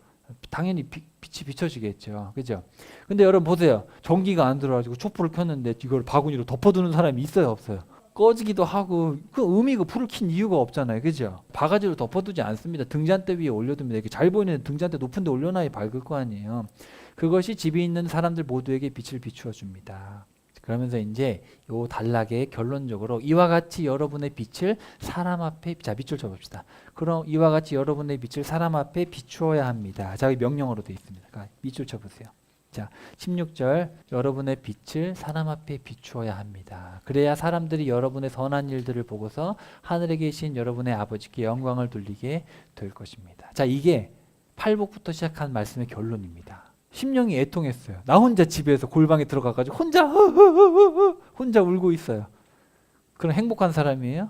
당연히 빛이 비춰지겠죠. 그죠? 근데 여러분 보세요. 전기가 안 들어가지고 촛불을 켰는데 이걸 바구니로 덮어두는 사람이 있어요? 없어요? 꺼지기도 하고 그 의미가 불을 킨 이유가 없잖아요. 그죠? 바가지로 덮어두지 않습니다. 등잔대 위에 올려둡니다. 이렇게 잘 보이는 등잔대 높은 데 올려놔야 밝을 거 아니에요. 그것이 집에 있는 사람들 모두에게 빛을 비추어 줍니다. 그러면서 이제 요 단락의 결론적으로 이와 같이 여러분의 빛을 사람 앞에 자 밑줄 쳐봅시다. 그럼 이와 같이 여러분의 빛을 사람 앞에 비추어야 합니다. 자, 여기 명령어로 되어 있습니다. 그러니까 밑줄 쳐보세요. 자, 16절 여러분의 빛을 사람 앞에 비추어야 합니다. 그래야 사람들이 여러분의 선한 일들을 보고서 하늘에 계신 여러분의 아버지께 영광을 돌리게 될 것입니다. 자, 이게 8복부터 시작한 말씀의 결론입니다. 심령이 애통했어요. 나 혼자 집에서 골방에 들어가가지고 혼자 울고 있어요. 그럼 행복한 사람이에요?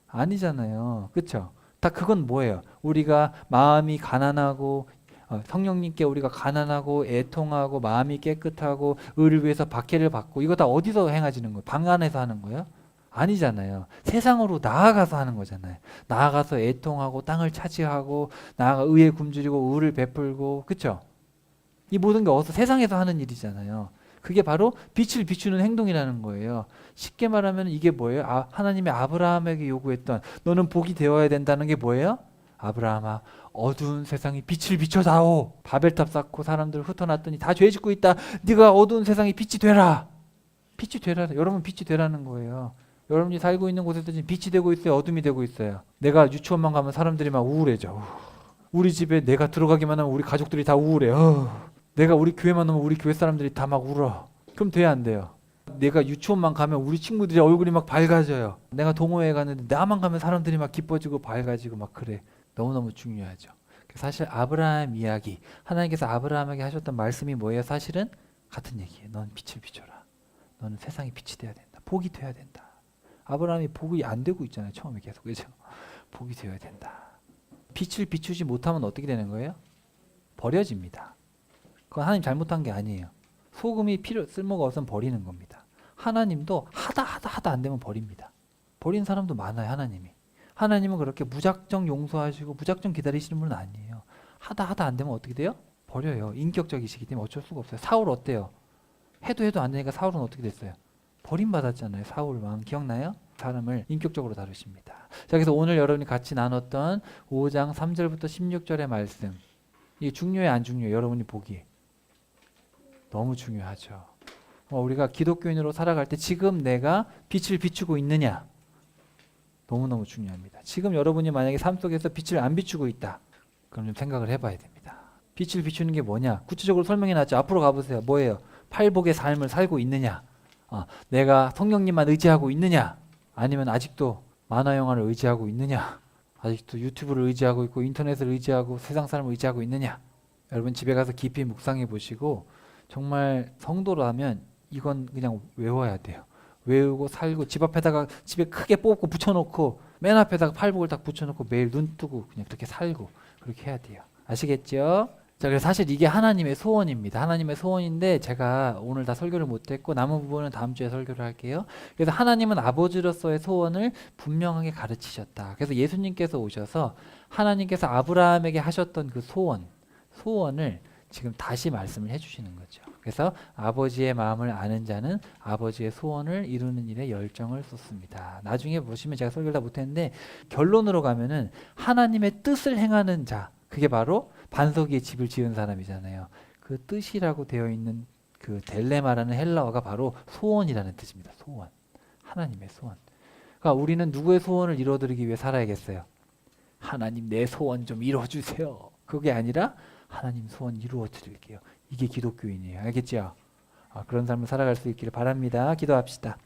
아니잖아요. 그렇죠? 다 그건 뭐예요? 우리가 마음이 가난하고 성령님께 우리가 가난하고 애통하고 마음이 깨끗하고 의를 위해서 박해를 받고 이거 다 어디서 행해지는 거예요? 방 안에서 하는 거예요? 아니잖아요. 세상으로 나아가서 하는 거잖아요. 나아가서 애통하고 땅을 차지하고 나아가 의에 굶주리고 의를 베풀고 그렇죠? 이 모든 게 어디서 세상에서 하는 일이잖아요. 그게 바로 빛을 비추는 행동이라는 거예요. 쉽게 말하면 이게 뭐예요? 하나님이 아브라함에게 요구했던 너는 복이 되어야 된다는 게 뭐예요? 아브라함아 어두운 세상에 빛을 비춰다오. 바벨탑 쌓고 사람들 흩어놨더니 다 죄 짓고 있다. 네가 어두운 세상에 빛이 되라. 빛이 되라. 여러분 빛이 되라는 거예요. 여러분이 살고 있는 곳에서 지금 빛이 되고 있어요? 어둠이 되고 있어요? 내가 유치원만 가면 사람들이 막 우울해져. 우리 집에 내가 들어가기만 하면 우리 가족들이 다 우울해. 내가 우리 교회만 오면 우리 교회 사람들이 다 막 울어. 그럼 돼야 안 돼요? 내가 유치원만 가면 우리 친구들이 얼굴이 막 밝아져요. 내가 동호회 갔는데 나만 가면 사람들이 막 기뻐지고 밝아지고 막 그래. 너무너무 중요하죠. 사실 아브라함 이야기, 하나님께서 아브라함에게 하셨던 말씀이 뭐예요? 사실은 같은 얘기예요. 넌 빛을 비춰라. 너는 세상에 빛이 돼야 된다. 복이 돼야 된다. 아브라함이 복이 안 되고 있잖아요. 처음에 계속. 그죠? 복이 되어야 된다. 빛을 비추지 못하면 어떻게 되는 거예요? 버려집니다. 그건 하나님 잘못한 게 아니에요. 소금이 쓸모가 없으면 버리는 겁니다. 하나님도 하다 안 되면 버립니다. 버린 사람도 많아요. 하나님은 그렇게 무작정 용서하시고 무작정 기다리시는 분은 아니에요. 하다 안 되면 어떻게 돼요? 버려요. 인격적이시기 때문에 어쩔 수가 없어요. 사울 어때요? 해도 안 되니까 사울은 어떻게 됐어요? 버림받았잖아요. 사울 왕 기억나요? 사람을 인격적으로 다루십니다. 자, 그래서 오늘 여러분이 같이 나눴던 5장 3절부터 16절의 말씀, 이게 중요해요, 안 중요해요? 여러분이 보기에 너무 중요하죠. 우리가 기독교인으로 살아갈 때 지금 내가 빛을 비추고 있느냐, 너무너무 중요합니다. 지금 여러분이 만약에 삶 속에서 빛을 안 비추고 있다, 그럼 좀 생각을 해봐야 됩니다. 빛을 비추는 게 뭐냐? 구체적으로 설명해 놨죠. 앞으로 가보세요. 뭐예요? 팔복의 삶을 살고 있느냐? 내가 성령님만 의지하고 있느냐? 아니면 아직도 만화 영화를 의지하고 있느냐? 아직도 유튜브를 의지하고 있고 인터넷을 의지하고 세상 사람을 의지하고 있느냐? 여러분 집에 가서 깊이 묵상해 보시고 정말 성도라면 이건 그냥 외워야 돼요. 외우고 살고 집 앞에다가 집에 크게 뽑고 붙여놓고 맨 앞에다가 팔복을 딱 붙여놓고 매일 눈 뜨고 그냥 그렇게 살고 그렇게 해야 돼요. 아시겠죠? 자, 그래서 사실 이게 하나님의 소원입니다. 하나님의 소원인데 제가 오늘 다 설교를 못했고 남은 부분은 다음 주에 설교를 할게요. 그래서 하나님은 아버지로서의 소원을 분명하게 가르치셨다. 그래서 예수님께서 오셔서 하나님께서 아브라함에게 하셨던 그 소원을 지금 다시 말씀을 해주시는 거죠. 그래서 아버지의 마음을 아는 자는 아버지의 소원을 이루는 일에 열정을 쏟습니다. 나중에 보시면 제가 설교를 다 못했는데 결론으로 가면은 하나님의 뜻을 행하는 자, 그게 바로 반석 위에 집을 지은 사람이잖아요. 그 뜻이라고 되어 있는 그 델레마라는 헬라어가 바로 소원이라는 뜻입니다. 소원. 하나님의 소원. 그러니까 우리는 누구의 소원을 이루어드리기 위해 살아야겠어요? 하나님 내 소원 좀 이루어주세요. 그게 아니라 하나님 소원 이루어드릴게요. 이게 기독교인이에요. 알겠죠? 그런 삶을 살아갈 수 있기를 바랍니다. 기도합시다.